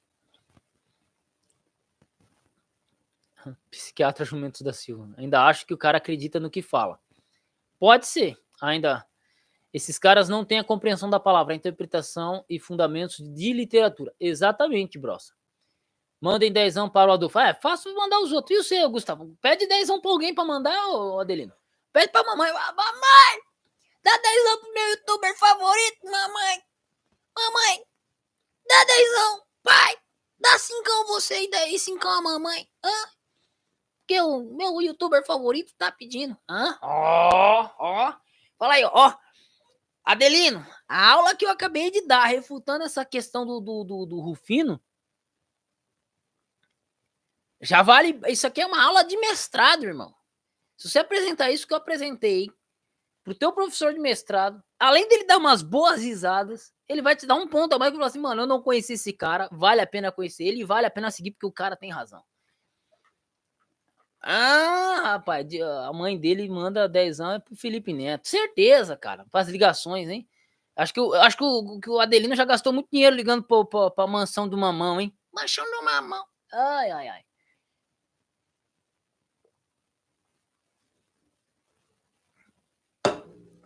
Psiquiatra Jumentos da Silva. Ainda acho que o cara acredita no que fala. Pode ser. Ainda, esses caras não têm a compreensão da palavra, a interpretação e fundamentos de literatura. Exatamente, brossa. Mandem 10 para o Adolfo. É fácil mandar os outros. E o seu, Gustavo? Pede 10 para alguém para mandar, ô Adelino. Pede pra mamãe. Mamãe, dá 10 pro meu youtuber favorito, mamãe. Mamãe, dá 10. Pai, dá 5 você e daí 5 a mamãe. Hã? Que o meu youtuber favorito tá pedindo. Hã? Ó. Fala aí, ó. Adelino, a aula que eu acabei de dar, refutando essa questão do Rufino, já vale. Isso aqui é uma aula de mestrado, irmão. Se você apresentar isso que eu apresentei pro teu professor de mestrado, além dele dar umas boas risadas, ele vai te dar um ponto a mais e falar assim, mano, eu não conheci esse cara, vale a pena conhecer ele e vale a pena seguir porque o cara tem razão. Ah, rapaz, a mãe dele manda 10 anos pro Felipe Neto. Certeza, cara, faz ligações, hein? Acho que o Adelino já gastou muito dinheiro ligando pra mansão do mamão, hein? Mansão do mamão. Ai.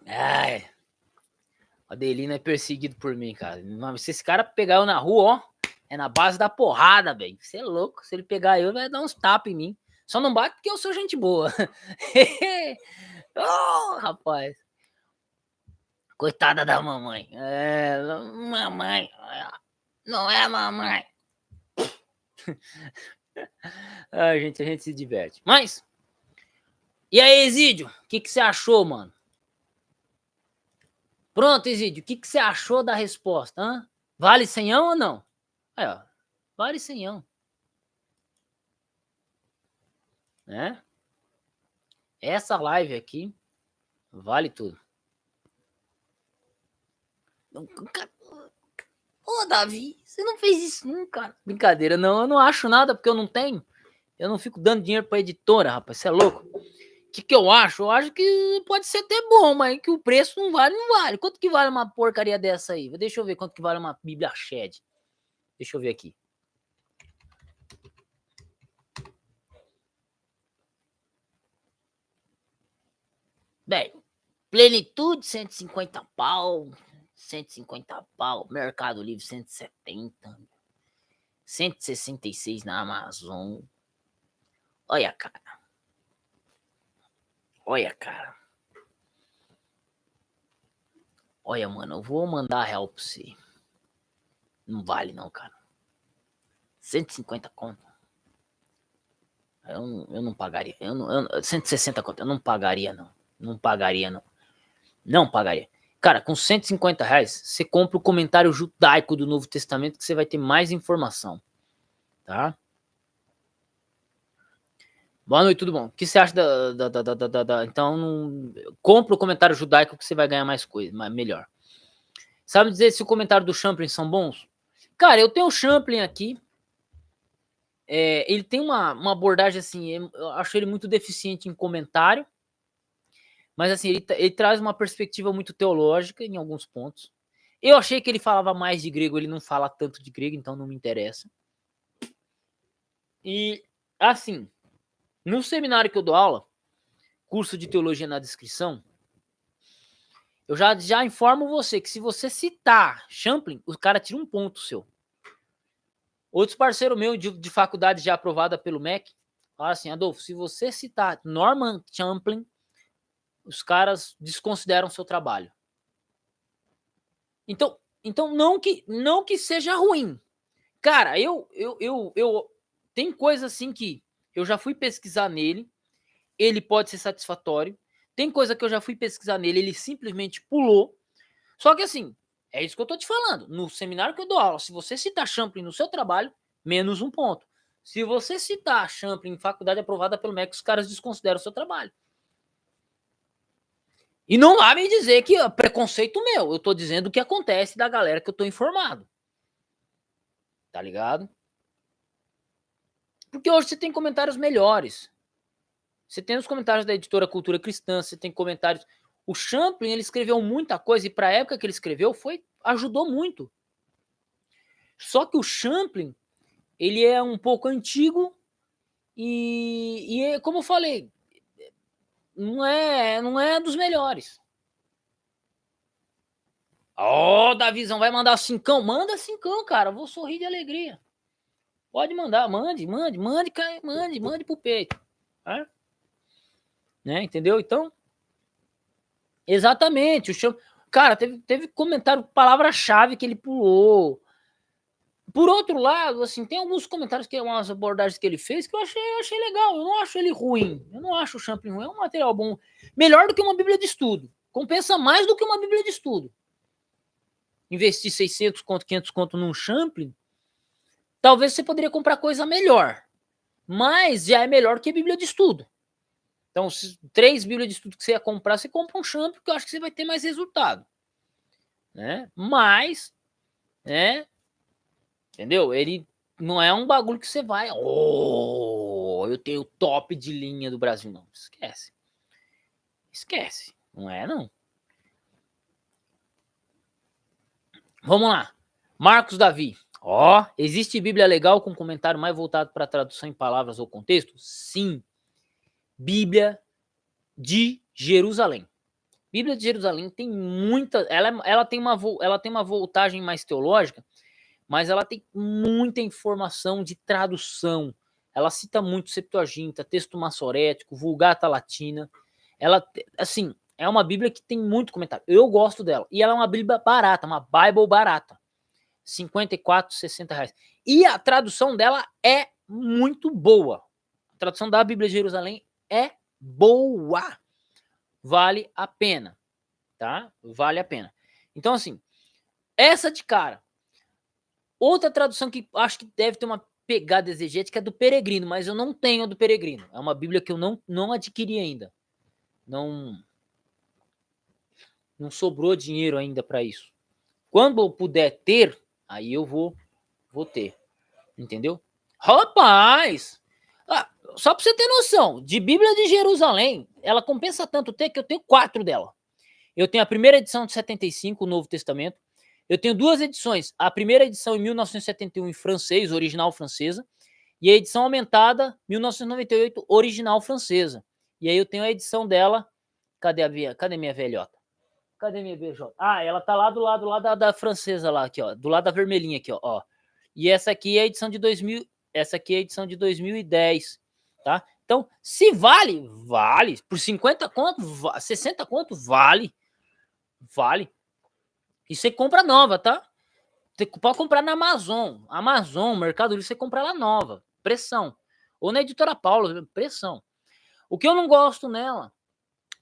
Ai, o Adelino é perseguido por mim, cara. Se esse cara pegar eu na rua, ó, é na base da porrada, velho. Você é louco. Se ele pegar eu, vai dar uns tapas em mim. Só não bate porque eu sou gente boa. Oh, rapaz. Coitada da mamãe. Mamãe. Não é mamãe. A gente se diverte. Mas, e aí, Exídio? O que você achou, mano? Pronto, Exídio. O que você achou da resposta? Hã? Vale 100 ou não? Aí, ó. Vale 100. Né? Essa live aqui vale tudo. Ô, Davi, você não fez isso nunca, cara. Brincadeira, não. Eu não acho nada porque eu não tenho. Eu não fico dando dinheiro pra editora, rapaz. Você é louco? O que eu acho? Eu acho que pode ser até bom, mas que o preço não vale. Quanto que vale uma porcaria dessa aí? Deixa eu ver quanto que vale uma Bíblia Shed. Deixa eu ver aqui. Bem, Plenitude, 150 pau. 150 pau. Mercado Livre, 170. 166 na Amazon. Olha, cara. Olha, mano, eu vou mandar a real pra você. Não vale não, cara. 150 conto. Eu não pagaria. 160 conto, eu não pagaria não. Não pagaria. Cara, com 150 reais, você compra o comentário judaico do Novo Testamento que você vai ter mais informação. Tá? Boa noite, tudo bom? O que você acha Então, compra o comentário judaico que você vai ganhar mais coisa, melhor. Sabe dizer se o comentário do Champlin são bons? Cara, eu tenho o Champlin aqui. Ele tem uma abordagem assim, eu acho ele muito deficiente em comentário. Mas assim, ele traz uma perspectiva muito teológica em alguns pontos. Eu achei que ele falava mais de grego, ele não fala tanto de grego, então não me interessa. E, assim, no seminário que eu dou aula, curso de teologia na descrição, eu já informo você que se você citar Champlin, o cara tira um ponto seu. Outros parceiros meus de faculdade já aprovada pelo MEC, falaram assim, Adolfo, se você citar Norman Champlin, os caras desconsideram seu trabalho. Então não que seja ruim. Cara, eu tem coisa assim que eu já fui pesquisar nele, ele pode ser satisfatório. Tem coisa que eu já fui pesquisar nele, ele simplesmente pulou. Só que assim, é isso que eu tô te falando. No seminário que eu dou aula, se você citar Champlin no seu trabalho, menos um ponto. Se você citar Champlin em faculdade aprovada pelo MEC, os caras desconsideram o seu trabalho. E não vá me dizer que é preconceito meu. Eu tô dizendo o que acontece da galera que eu tô informado. Tá ligado? Porque hoje você tem comentários melhores. Você tem os comentários da editora Cultura Cristã, você tem comentários. O Champlin, ele escreveu muita coisa e para a época que ele escreveu ajudou muito. Só que o Champlin, ele é um pouco antigo e como eu falei, não é dos melhores. Ó, Davizão, vai mandar cincão? Manda cincão, cara. Eu vou sorrir de alegria. Pode mandar, mande pro peito. Tá? Né? Entendeu? Então, exatamente. Cara, teve comentário, palavra-chave que ele pulou. Por outro lado, assim, tem alguns comentários, umas abordagens que ele fez que eu achei legal. Eu não acho ele ruim. Eu não acho o Champlin ruim. É um material bom. Melhor do que uma Bíblia de estudo. Compensa mais do que uma Bíblia de estudo. Investir 600 conto, 500 conto num Champlin, talvez você poderia comprar coisa melhor. Mas já é melhor que a Bíblia de estudo. Então, 3 Bíblias de estudo que você ia comprar, você compra um Champlin, que eu acho que você vai ter mais resultado. Né? Mas, né? Entendeu? Ele não é um bagulho que você vai... Oh, eu tenho o top de linha do Brasil. Não, esquece. Esquece. Não é, não. Vamos lá. Marcos Davi. Ó, existe Bíblia legal com comentário mais voltado para tradução em palavras ou contexto? Sim. Bíblia de Jerusalém. Bíblia de Jerusalém tem muita... Ela tem uma voltagem mais teológica, mas ela tem muita informação de tradução. Ela cita muito Septuaginta, texto massorético, Vulgata Latina. Ela, assim, é uma Bíblia que tem muito comentário. Eu gosto dela. E ela é uma Bíblia barata, uma Bible barata. 54, 60 reais. E a tradução dela é muito boa. A tradução da Bíblia de Jerusalém é boa. Vale a pena. Tá? Vale a pena. Então, assim, essa de cara. Outra tradução que acho que deve ter uma pegada exegética é do Peregrino, mas eu não tenho a do Peregrino. É uma Bíblia que eu não adquiri ainda. Não sobrou dinheiro ainda para isso. Quando eu puder ter, aí eu vou ter. Entendeu? Rapaz! Só para você ter noção, de Bíblia de Jerusalém, ela compensa tanto ter que eu tenho 4 dela. Eu tenho a primeira edição de 75, o Novo Testamento. Eu tenho 2 edições. A primeira edição em 1971 em francês, original francesa, e a edição aumentada 1998, original francesa. E aí eu tenho a edição dela. Cadê minha velhota? Cadê minha BJ? Ela tá lá do lado lá da francesa lá aqui, ó, do lado da vermelhinha aqui, ó. E essa aqui é a edição de 2000, essa aqui é a edição de 2010, tá? Então, se vale por 50 conto, 60 conto, vale. E você compra nova, tá? Você pode comprar na Amazon, Mercado Livre, você compra ela nova, pressão. Ou na Editora Paulo, pressão. O que eu não gosto nela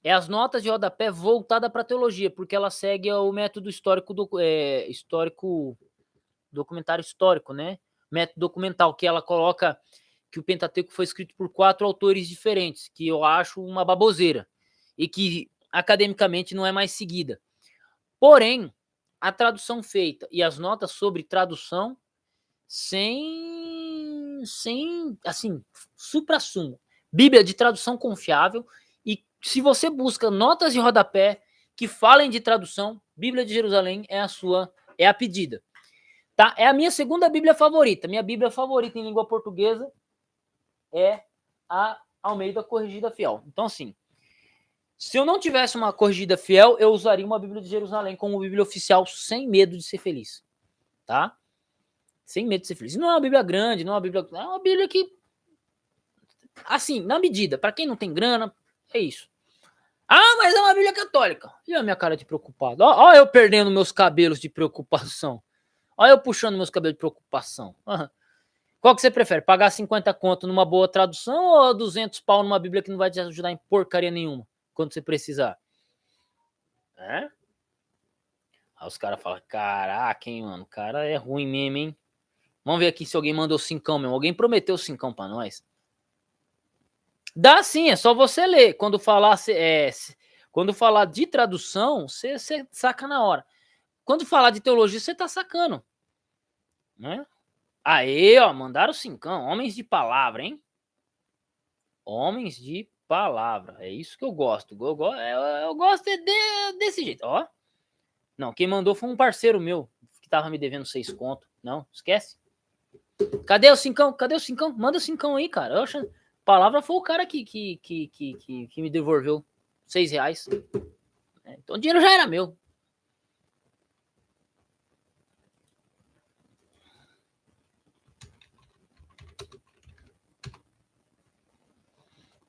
é as notas de rodapé voltada para teologia, porque ela segue o método histórico documentário histórico, né? Método documental, que ela coloca que o Pentateuco foi escrito por 4 autores diferentes, que eu acho uma baboseira e que academicamente não é mais seguida. Porém, a tradução feita e as notas sobre tradução sem assim, supra-sumo. Bíblia de tradução confiável, e se você busca notas de rodapé que falem de tradução, Bíblia de Jerusalém é a pedida. Tá? É a minha segunda Bíblia favorita. Minha Bíblia favorita em língua portuguesa é a Almeida Corrigida Fiel. Então, assim, se eu não tivesse uma Corrigida Fiel, eu usaria uma Bíblia de Jerusalém como Bíblia oficial, sem medo de ser feliz. Tá? Sem medo de ser feliz. Não é uma Bíblia grande, não é uma Bíblia que, assim, na medida, para quem não tem grana, é isso. Mas é uma Bíblia católica. E a minha cara de preocupado. Ó eu perdendo meus cabelos de preocupação. Ó eu puxando meus cabelos de preocupação. Qual que você prefere? Pagar 50 conto numa boa tradução ou 200 pau numa Bíblia que não vai te ajudar em porcaria nenhuma quando você precisar? Aí os caras falam, caraca, hein, mano, o cara é ruim mesmo, hein? Vamos ver aqui se alguém mandou 5 mesmo. Alguém prometeu 5 pra nós. Dá sim, é só você ler. Quando falar de tradução, você saca na hora. Quando falar de teologia, você tá sacando. Né? Aí, ó, mandaram 5. Homens de palavra, hein? Homens de palavra. É isso que eu gosto. Eu gosto desse jeito. Ó. Não, quem mandou foi um parceiro meu que tava me devendo 6 conto. Não, esquece. Cadê o 5? Manda 5 aí, cara. Palavra foi o cara que me devolveu R$6. Então o dinheiro já era meu.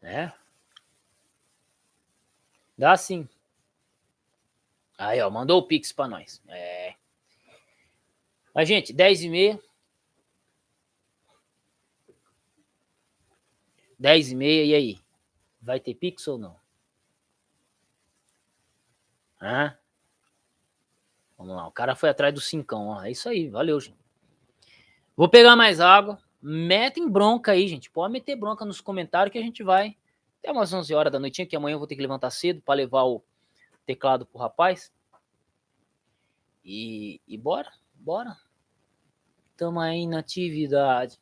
É. Dá sim. Aí, ó, mandou o Pix pra nós. É. Mas, gente, 10h30. 10h30, e aí? Vai ter Pix ou não? Hã? Vamos lá, o cara foi atrás do cincão, ó. É isso aí, valeu, gente. Vou pegar mais água. Metem bronca aí, gente. Pode meter bronca nos comentários que a gente vai até umas 11 horas da noite, que amanhã eu vou ter que levantar cedo para levar o teclado pro rapaz. E bora. Tamo aí na atividade.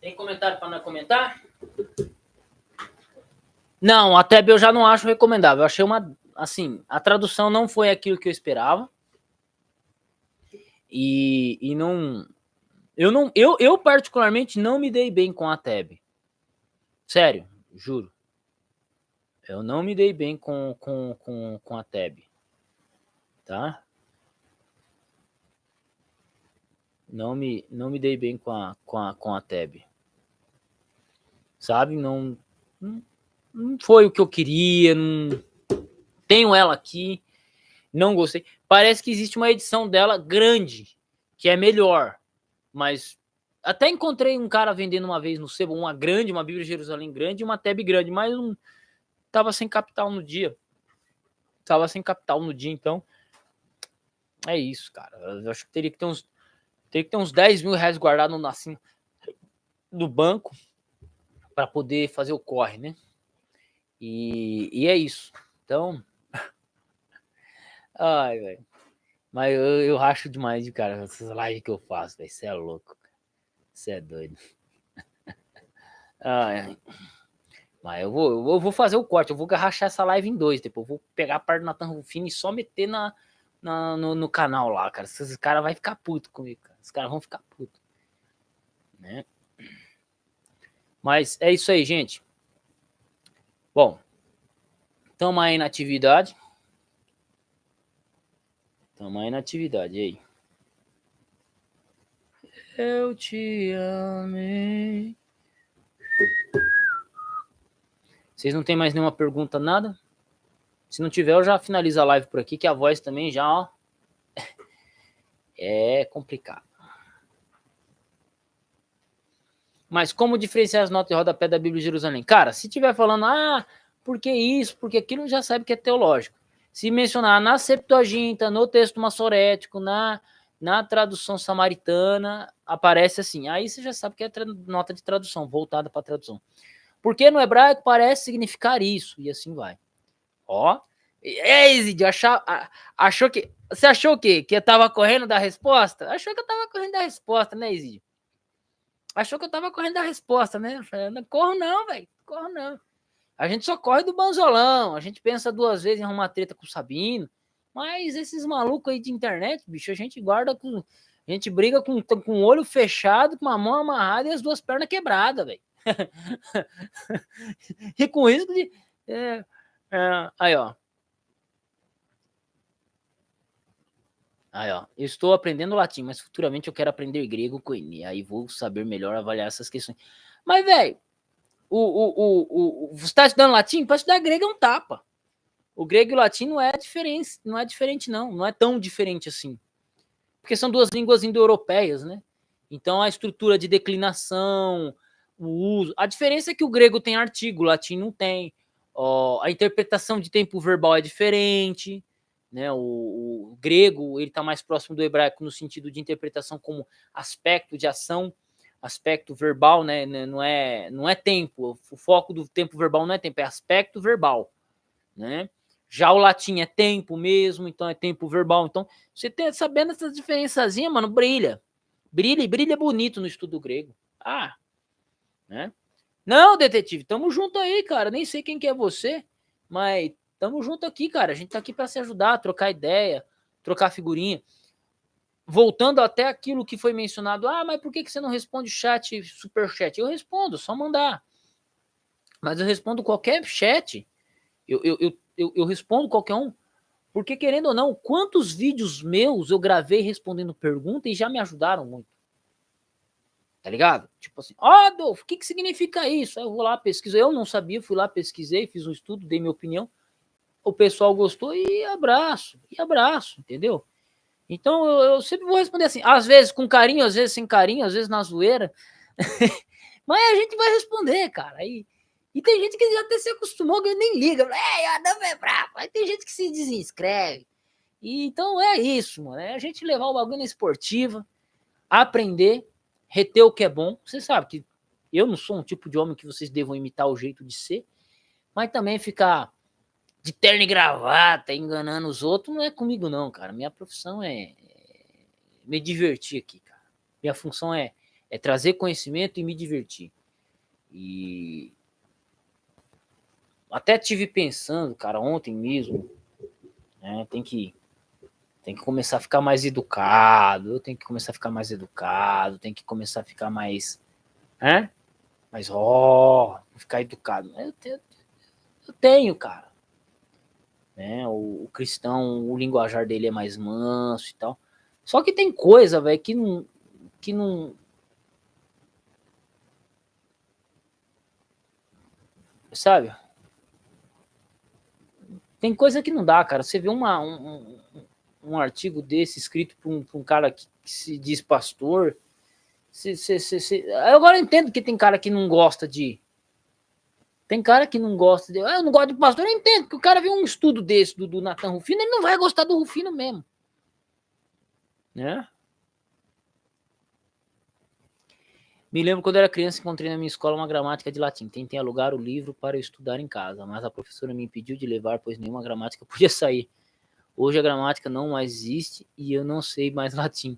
Tem comentário para nós comentar? Não, a Teb eu já não acho recomendável. Eu achei uma, assim, a tradução não foi aquilo que eu esperava. E não, eu particularmente não me dei bem com a Teb. Sério, juro. Eu não me dei bem com a Teb. Tá? Não me dei bem com a Teb. Sabe? Não foi o que eu queria. Não tenho ela aqui. Não gostei. Parece que existe uma edição dela grande, que é melhor. Mas até encontrei um cara vendendo uma vez no sebo, uma Bíblia de Jerusalém grande e uma Teb grande, mas não tava sem capital no dia. Então é isso, cara. Eu acho que teria que ter uns 10 mil reais guardados assim, no banco para poder fazer o corre, né? E é isso. Então, ai, velho. Mas eu racho demais de cara essas lives que eu faço, velho. Você é louco. Você é doido. Ai, mas eu vou fazer o corte. Eu vou rachar essa live em dois. Depois eu vou pegar a parte do Nathan Rufino e só meter no canal lá, cara. Esses caras vão ficar putos comigo, cara. Os caras vão ficar putos. Né? Mas é isso aí, gente. Bom, tamo aí na atividade. E aí? Eu te amei. Vocês não tem mais nenhuma pergunta, nada? Se não tiver, eu já finalizo a live por aqui, que a voz também já, ó, é complicado. Mas como diferenciar as notas de rodapé da Bíblia de Jerusalém? Cara, se tiver falando, por que isso, porque aquilo, já sabe que é teológico. Se mencionar na Septuaginta, no texto massorético, na tradução samaritana, aparece assim. Aí você já sabe que é nota de tradução, voltada para tradução. Porque no hebraico parece significar isso, e assim vai. Ó. Zidio, achou que... Você achou o quê? Que eu tava correndo da resposta? Achou que eu tava correndo da resposta, né, Zidio? Achou que eu tava correndo da resposta, né? Eu falei, não corro não, velho. Corro não. A gente só corre do banzolão. A gente pensa duas vezes em arrumar treta com o Sabino. Mas esses malucos aí de internet, bicho, a gente guarda com... A gente briga com o olho fechado, com a mão amarrada e as duas pernas quebradas, velho. E com risco de... aí, ó. Aí, ó, eu estou aprendendo latim, mas futuramente eu quero aprender grego com ele. Aí vou saber melhor avaliar essas questões. Mas, velho, você está estudando latim? Para estudar grego é um tapa. O grego e o latim não é diferente, não é tão diferente assim. Porque são duas línguas indo-europeias, né? Então a estrutura de declinação, o uso. A diferença é que o grego tem artigo, o latim não tem. A interpretação de tempo verbal é diferente. Né? O grego ele está mais próximo do hebraico no sentido de interpretação como aspecto de ação, aspecto verbal, né? Não é tempo. O foco do tempo verbal não é tempo, é aspecto verbal. Né? Já o latim é tempo mesmo, então é tempo verbal. Então, você tem, sabendo essas diferençazinhas, mano, brilha. Brilha e brilha bonito no estudo grego. Ah, né? Não, detetive, tamo junto aí, cara. Nem sei quem que é você, mas tamo junto aqui, cara. A gente tá aqui para se ajudar, trocar ideia, trocar figurinha. Voltando até aquilo que foi mencionado, mas por que você não responde chat, superchat? Eu respondo, só mandar. Mas eu respondo qualquer chat. Eu respondo qualquer um. Porque, querendo ou não, quantos vídeos meus eu gravei respondendo pergunta e já me ajudaram muito? Tá ligado? Tipo assim, Adolfo, o que significa isso? Aí eu vou lá, pesquiso. Eu não sabia, fui lá, pesquisei, fiz um estudo, dei minha opinião. O pessoal gostou e abraço, entendeu? Então eu sempre vou responder assim, às vezes com carinho, às vezes sem carinho, às vezes na zoeira. Mas a gente vai responder, cara. E tem gente que já até se acostumou, que nem liga. Adolfo é bravo. Aí tem gente que se desinscreve. E, então é isso, mano. É a gente levar o bagulho na esportiva, aprender, reter o que é bom. Você sabe que eu não sou um tipo de homem que vocês devam imitar o jeito de ser, mas também ficar de terno e gravata, enganando os outros, não é comigo não, cara. Minha profissão é me divertir aqui, cara. Minha função é trazer conhecimento e me divertir. E até tive pensando, cara, ontem mesmo, né, tem que começar a ficar mais educado, tem que começar a ficar mais educado, tem que começar a ficar mais, né? Mas, ficar educado. Eu tenho, cara. Né? O cristão, o linguajar dele é mais manso e tal. Só que tem coisa, velho, que não... Sabe? Tem coisa que não dá, cara. Você vê um artigo desse escrito por um cara que se diz pastor. Agora eu entendo que tem cara que não gosta de. Tem cara que não gosta de. Eu não gosto de pastor, eu entendo, que o cara viu um estudo desse do Nathan Rufino, ele não vai gostar do Rufino mesmo. Né? Me lembro quando eu era criança, encontrei na minha escola uma gramática de latim. Tentei alugar o livro para eu estudar em casa, mas a professora me impediu de levar, pois nenhuma gramática podia sair. Hoje a gramática não mais existe e eu não sei mais latim.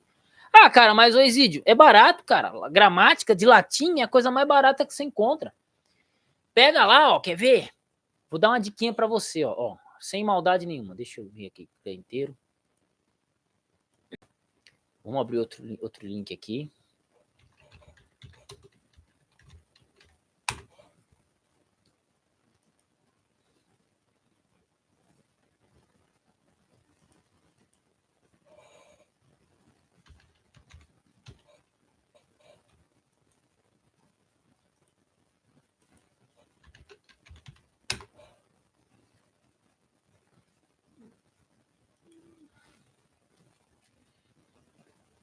Cara, mas o Exídio, é barato, cara. A gramática de latim é a coisa mais barata que você encontra. Pega lá, quer ver? Vou dar uma diquinha para você, sem maldade nenhuma. Deixa eu ver aqui inteiro. Vamos abrir outro link aqui.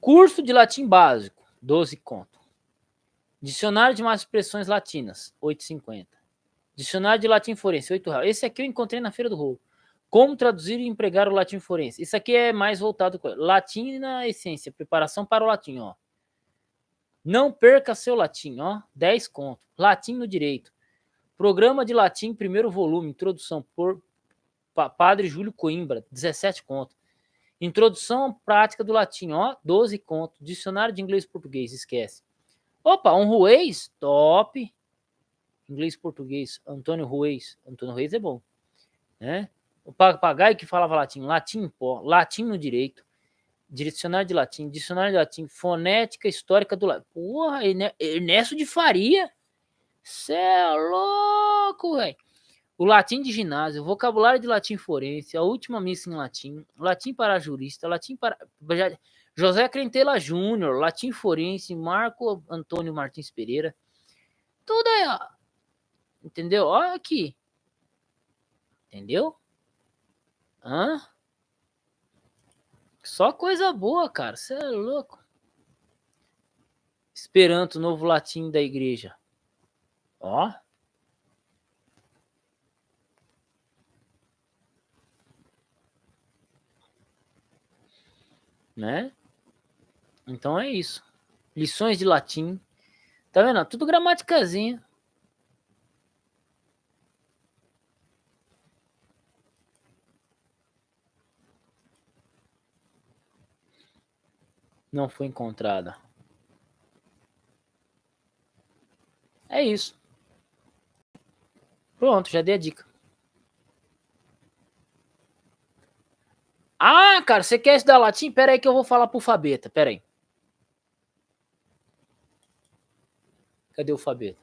Curso de latim básico, 12 conto. Dicionário de mais expressões latinas, 8,50. Dicionário de latim forense, R$8. Esse aqui eu encontrei na Feira do Rolo. Como traduzir e empregar o latim forense. Isso aqui é mais voltado com latim na essência, preparação para o latim, Não perca seu latim, 10 conto. Latim no direito. Programa de latim, primeiro volume, introdução por Padre Júlio Coimbra, 17 conto. Introdução à prática do latim, 12 conto. Dicionário de inglês e português, esquece. Opa, um Ruiz, top. Inglês e português, Antônio Ruiz. Antônio Ruiz é bom, né? O papagaio que falava latim, latim em pó, latim no direito, dicionário de latim, fonética histórica do latim. Porra, Ernesto de Faria. Cê é louco, velho. o latim de ginásio, o vocabulário de latim forense, a última missa em latim, latim para jurista, latim para José Crentela Júnior, latim forense, Marco Antônio Martins Pereira. Tudo aí, ó. Entendeu? Olha aqui. Entendeu? Hã? Só coisa boa, cara. Você é louco. Esperanto, novo latim da igreja. Ó. Né? Então é isso. Lições de latim. Tá vendo? Tudo gramaticazinha. Não foi encontrada. É isso. Pronto, já dei a dica. Ah, cara, você quer estudar latim? Pera aí que eu vou falar pro Fabeta. Pera aí. Cadê o Fabeta?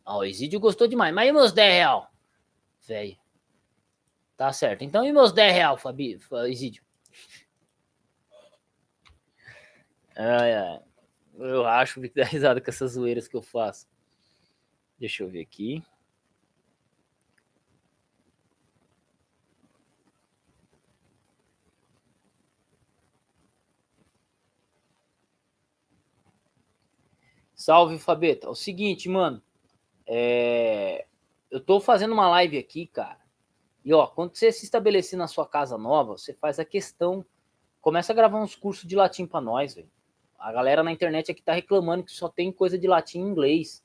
Ó, o Exídio gostou demais. Mas e meus 10 real? Velho. Tá certo. Então e meus 10 real, Exídio? Ai, ai. Eu acho que dá risada com essas zoeiras que eu faço. Deixa eu ver aqui. Salve, Fabeta. É o seguinte, mano. Eu tô fazendo uma live aqui, cara. E ó, quando você se estabelecer na sua casa nova, você faz a questão. Começa a gravar uns cursos de latim pra nós, velho. A galera na internet aqui tá reclamando que só tem coisa de latim em inglês.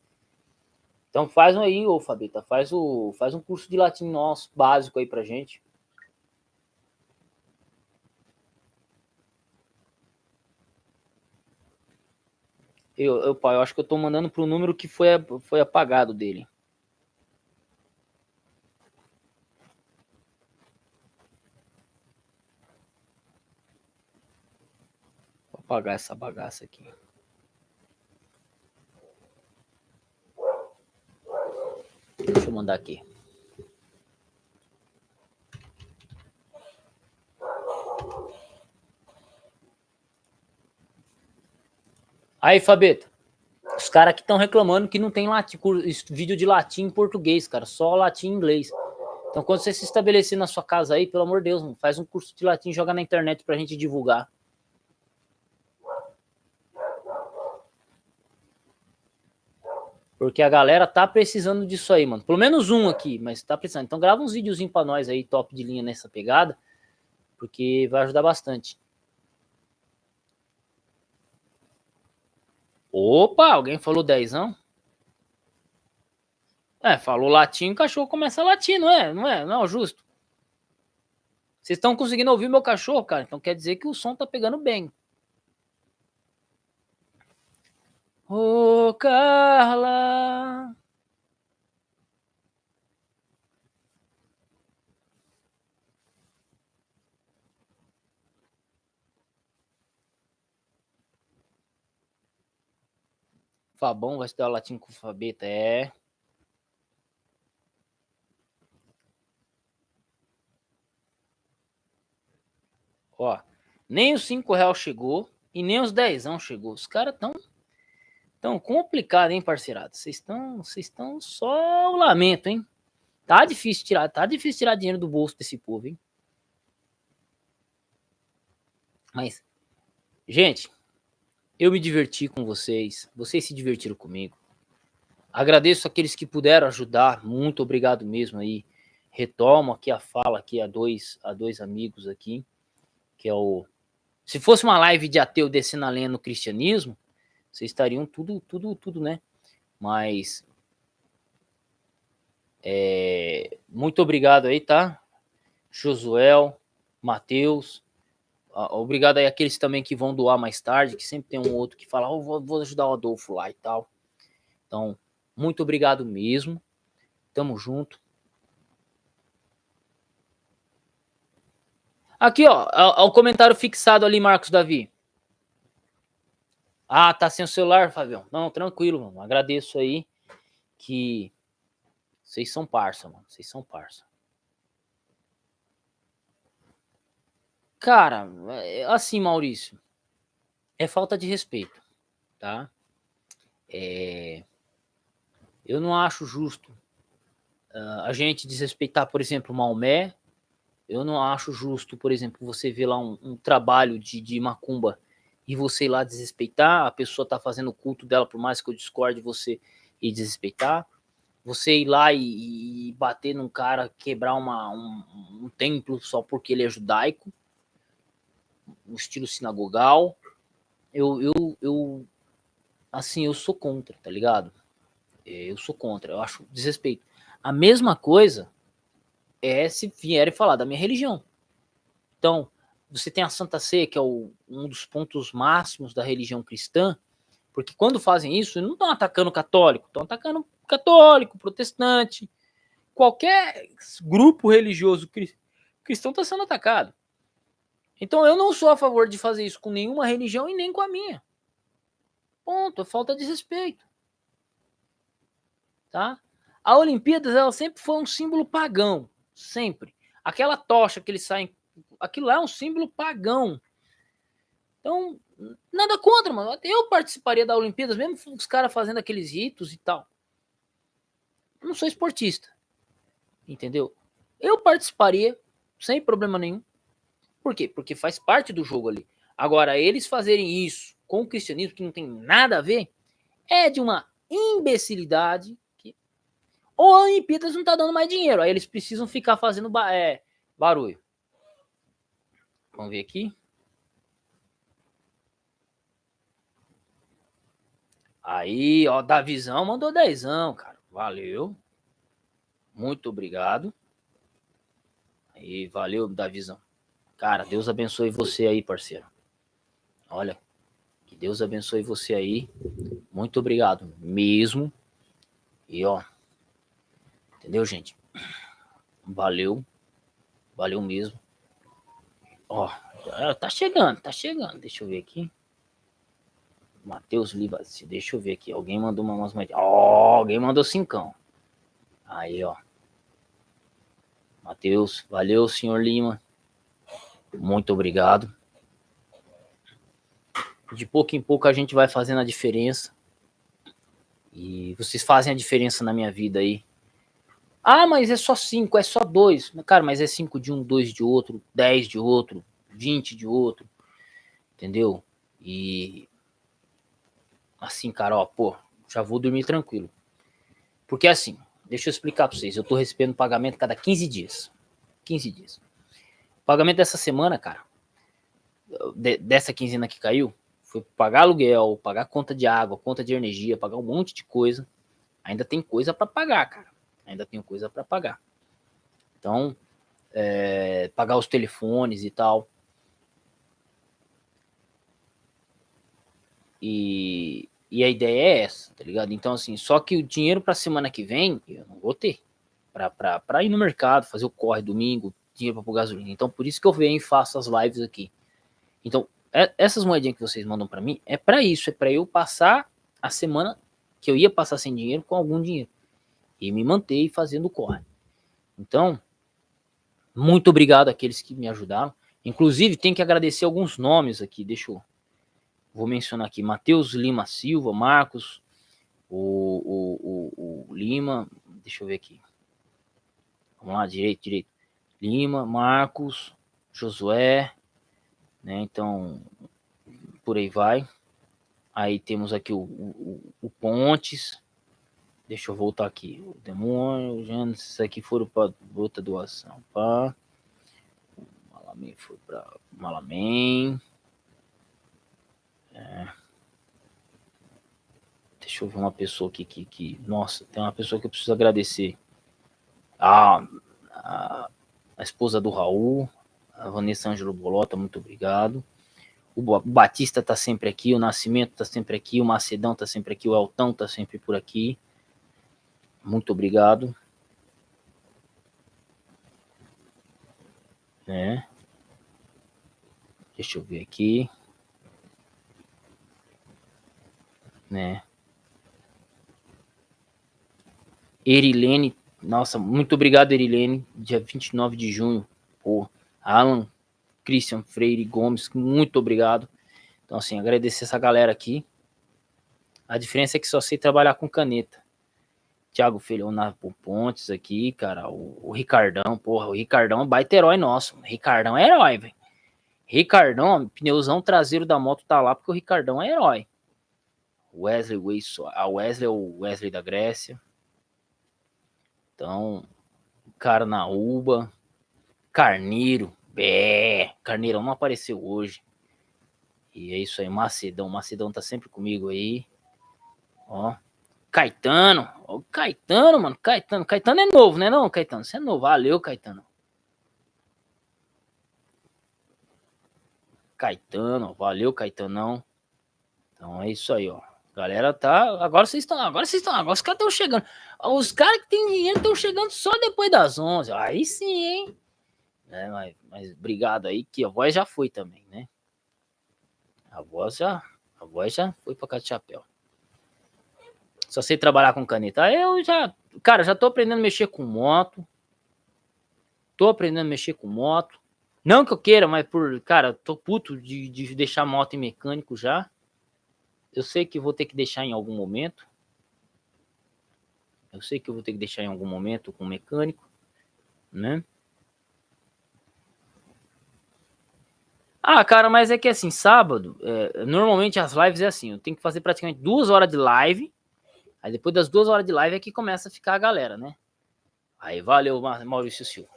Então faz um aí, ô Fabeta. Faz um curso de latim nosso, básico aí pra gente. Pai, eu acho que eu tô mandando pro número que foi apagado dele. Vou apagar essa bagaça aqui. Deixa eu mandar aqui. Aí, Fabeta. Os caras aqui estão reclamando que não tem latim, vídeo de latim em português, cara. Só latim em inglês. Então, quando você se estabelecer na sua casa aí, pelo amor de Deus, mano, faz um curso de latim e joga na internet pra gente divulgar. Porque a galera tá precisando disso aí, mano. Pelo menos um aqui, mas tá precisando. Então grava uns videozinhos pra nós aí, top de linha nessa pegada, porque vai ajudar bastante. Opa, alguém falou dezão? Falou latim, o cachorro começa a latir, não é? Não é o justo. Vocês estão conseguindo ouvir meu cachorro, cara? Então quer dizer que o som tá pegando bem. Ô, Carla. Fabão vai estudar latim com o Fabeta, é. Ó, nem os 5 reais chegou e nem os 10 chegou. Os caras tão complicado, hein, parceirado? Vocês estão só o lamento, hein? Tá difícil tirar dinheiro do bolso desse povo, hein? Mas, gente, eu me diverti com vocês se divertiram comigo. Agradeço aqueles que puderam ajudar, muito obrigado mesmo aí. Retomo aqui a fala aqui a dois amigos aqui, que é o... Se fosse uma live de ateu descendo a lenha no cristianismo, vocês estariam tudo, né? Mas muito obrigado aí, tá? Josuel, Matheus, obrigado aí àqueles também que vão doar mais tarde, que sempre tem um outro que fala, vou ajudar o Adolfo lá e tal. Então, muito obrigado mesmo. Tamo junto. Aqui, ó, o comentário fixado ali, Marcos Davi. Tá sem o celular, Fabião? Não, tranquilo, mano. Agradeço aí que Vocês são parça, mano. Vocês são parça. Cara, assim, Maurício, é falta de respeito, tá? Eu não acho justo a gente desrespeitar, por exemplo, Maomé. Eu não acho justo, por exemplo, você ver lá um trabalho de macumba e você ir lá desrespeitar, a pessoa tá fazendo o culto dela, por mais que eu discorde você e desrespeitar. Você ir lá e bater num cara, quebrar um templo só porque ele é judaico, um estilo sinagogal. Eu, assim, eu sou contra, tá ligado? Eu sou contra, eu acho desrespeito. A mesma coisa é se vierem falar da minha religião. Então, você tem a Santa Ceia, que é um dos pontos máximos da religião cristã, porque quando fazem isso, não estão atacando católico, estão atacando católico, protestante, qualquer grupo religioso cristão está sendo atacado. Então eu não sou a favor de fazer isso com nenhuma religião e nem com a minha. Ponto, é falta de respeito. Tá? A Olimpíadas, ela sempre foi um símbolo pagão, sempre. Aquela tocha que eles saem, aquilo lá é um símbolo pagão. Então, nada contra, mano. Eu participaria da Olimpíadas, mesmo os caras fazendo aqueles ritos e tal. Eu não sou esportista, entendeu? Eu participaria sem problema nenhum. Por quê? Porque faz parte do jogo ali. Agora, eles fazerem isso com o cristianismo, que não tem nada a ver, é de uma imbecilidade que ou a Olimpíadas não tá dando mais dinheiro, aí eles precisam ficar fazendo barulho. Vamos ver aqui. Aí, ó, Davizão mandou dezão, cara. Valeu. Muito obrigado. Aí, valeu, Davizão. Cara, Deus abençoe você aí, parceiro. Olha, que Deus abençoe você aí. Muito obrigado mesmo. E ó, entendeu, gente? Valeu. Valeu mesmo. Ó, tá chegando, tá chegando. Deixa eu ver aqui. Matheus Livas, deixa eu ver aqui. Alguém mandou umas moedinhas. Ó, alguém mandou cincão. Aí, ó. Matheus, valeu, senhor Lima. Muito obrigado. De pouco em pouco a gente vai fazendo a diferença. E vocês fazem a diferença na minha vida aí. Ah, mas é só 5, é só 2. Cara, mas é 5 de um, 2 de outro, 10 de outro, 20 de outro. Entendeu? E assim, cara, ó, pô, já vou dormir tranquilo. Porque assim, deixa eu explicar pra vocês. Eu tô recebendo pagamento cada 15 dias. 15 dias. O pagamento dessa semana, cara, dessa quinzena que caiu, foi pagar aluguel, pagar conta de água, conta de energia, pagar um monte de coisa. Ainda tem coisa para pagar, cara. Ainda tenho coisa para pagar. Então, pagar os telefones e tal. E a ideia é essa, tá ligado? Então, assim, só que o dinheiro pra semana que vem, eu não vou ter. Pra ir no mercado, fazer o corre domingo, dinheiro pra pôr gasolina. Então, por isso que eu venho e faço as lives aqui. Então, essas moedinhas que vocês mandam pra mim, é pra isso. É pra eu passar a semana que eu ia passar sem dinheiro com algum dinheiro. E me manter fazendo o corre. Então, muito obrigado àqueles que me ajudaram. Inclusive, tem que agradecer alguns nomes aqui. Deixa eu... Vou mencionar aqui. Matheus Lima Silva, Marcos, o Lima. Deixa eu ver aqui. Vamos lá, direito. Lima, Marcos, Josué, né? Então, por aí vai. Aí temos aqui o Pontes. Deixa eu voltar aqui. O Demônio, o Gênesis, isso aqui foram para outra doação. Pá. O Malamém foi para Malamém. Deixa eu ver uma pessoa aqui que. Nossa, tem uma pessoa que eu preciso agradecer. A esposa do Raul, a Vanessa Ângelo Bolota, muito obrigado. O Batista tá sempre aqui, o Nascimento tá sempre aqui, o Macedão tá sempre aqui, o Altão tá sempre por aqui. Muito obrigado. Né? Deixa eu ver aqui. Né? Erilene Nossa, muito obrigado, Erilene. Dia 29 de junho. Pô, Alan, Christian Freire Gomes, muito obrigado. Então, assim, agradecer essa galera aqui. A diferença é que só sei trabalhar com caneta. Thiago Filhão na Pontes aqui, cara. O Ricardão, porra, o Ricardão é um baita herói nosso. O Ricardão é herói, velho. Ricardão, pneuzão traseiro da moto tá lá porque o Ricardão é herói. Wesley, a Wesley é o Wesley da Grécia. Então, cara na Uba. Carneiro, Carneirão não apareceu hoje. E é isso aí, Macedão tá sempre comigo aí. Ó, Caetano, ó, Caetano, mano, Caetano é novo, né não, Caetano? Você é novo, valeu, Caetano. Caetano, valeu, Caetanão. Então é isso aí, ó. Galera tá, agora os caras estão chegando. Os caras que tem dinheiro estão chegando só depois das 11. Aí sim, hein? É, mas obrigado aí, que a voz já foi também, né? A voz já foi pra casa de chapéu. Só sei trabalhar com caneta. Eu já, cara, já tô aprendendo a mexer com moto. Não que eu queira, mas cara, tô puto de deixar moto em mecânico já. Eu sei que vou ter que deixar em algum momento. Com mecânico, né? Ah, cara, mas é que assim, sábado, normalmente as lives é assim, eu tenho que fazer praticamente 2 horas de live. Aí depois das 2 horas de live é que começa a ficar a galera, né? Aí valeu, Maurício Silva.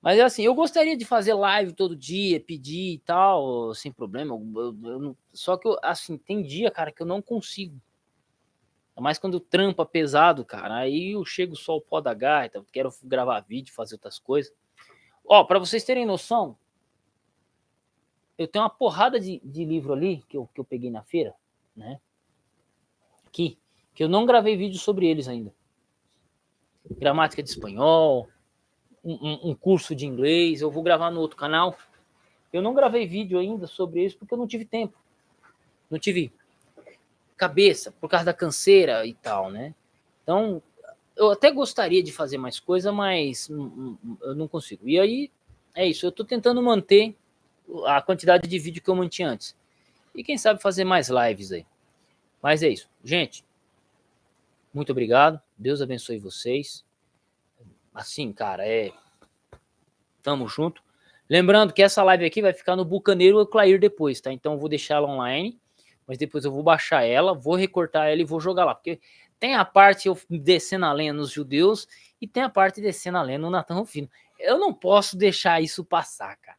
Mas é assim, eu gostaria de fazer live todo dia, pedir e tal, sem problema. Só que, assim, tem dia, cara, que eu não consigo. Ainda mais quando trampa pesado, cara. Aí eu chego só o pó da gaita, quero gravar vídeo, fazer outras coisas. Ó, pra vocês terem noção, eu tenho uma porrada de livro ali que eu peguei na feira, né? Que eu não gravei vídeo sobre eles ainda. Gramática de espanhol, um curso de inglês, eu vou gravar no outro canal. Eu não gravei vídeo ainda sobre isso porque eu não tive tempo. Não tive cabeça por causa da canseira e tal, né? Então, eu até gostaria de fazer mais coisa, mas eu não consigo. E aí, é isso. Eu tô tentando manter a quantidade de vídeo que eu mantinha antes. E quem sabe fazer mais lives aí. Mas é isso. Gente, muito obrigado. Deus abençoe vocês. Assim, cara, tamo junto. Lembrando que essa live aqui vai ficar no Bucaneiro e Clair depois, tá? Então eu vou deixar ela online, mas depois eu vou baixar ela, vou recortar ela e vou jogar lá. Porque tem a parte eu descendo a lenha nos judeus e tem a parte descendo a lenha no Natan Rufino. Eu não posso deixar isso passar, cara.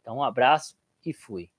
Então um abraço e fui.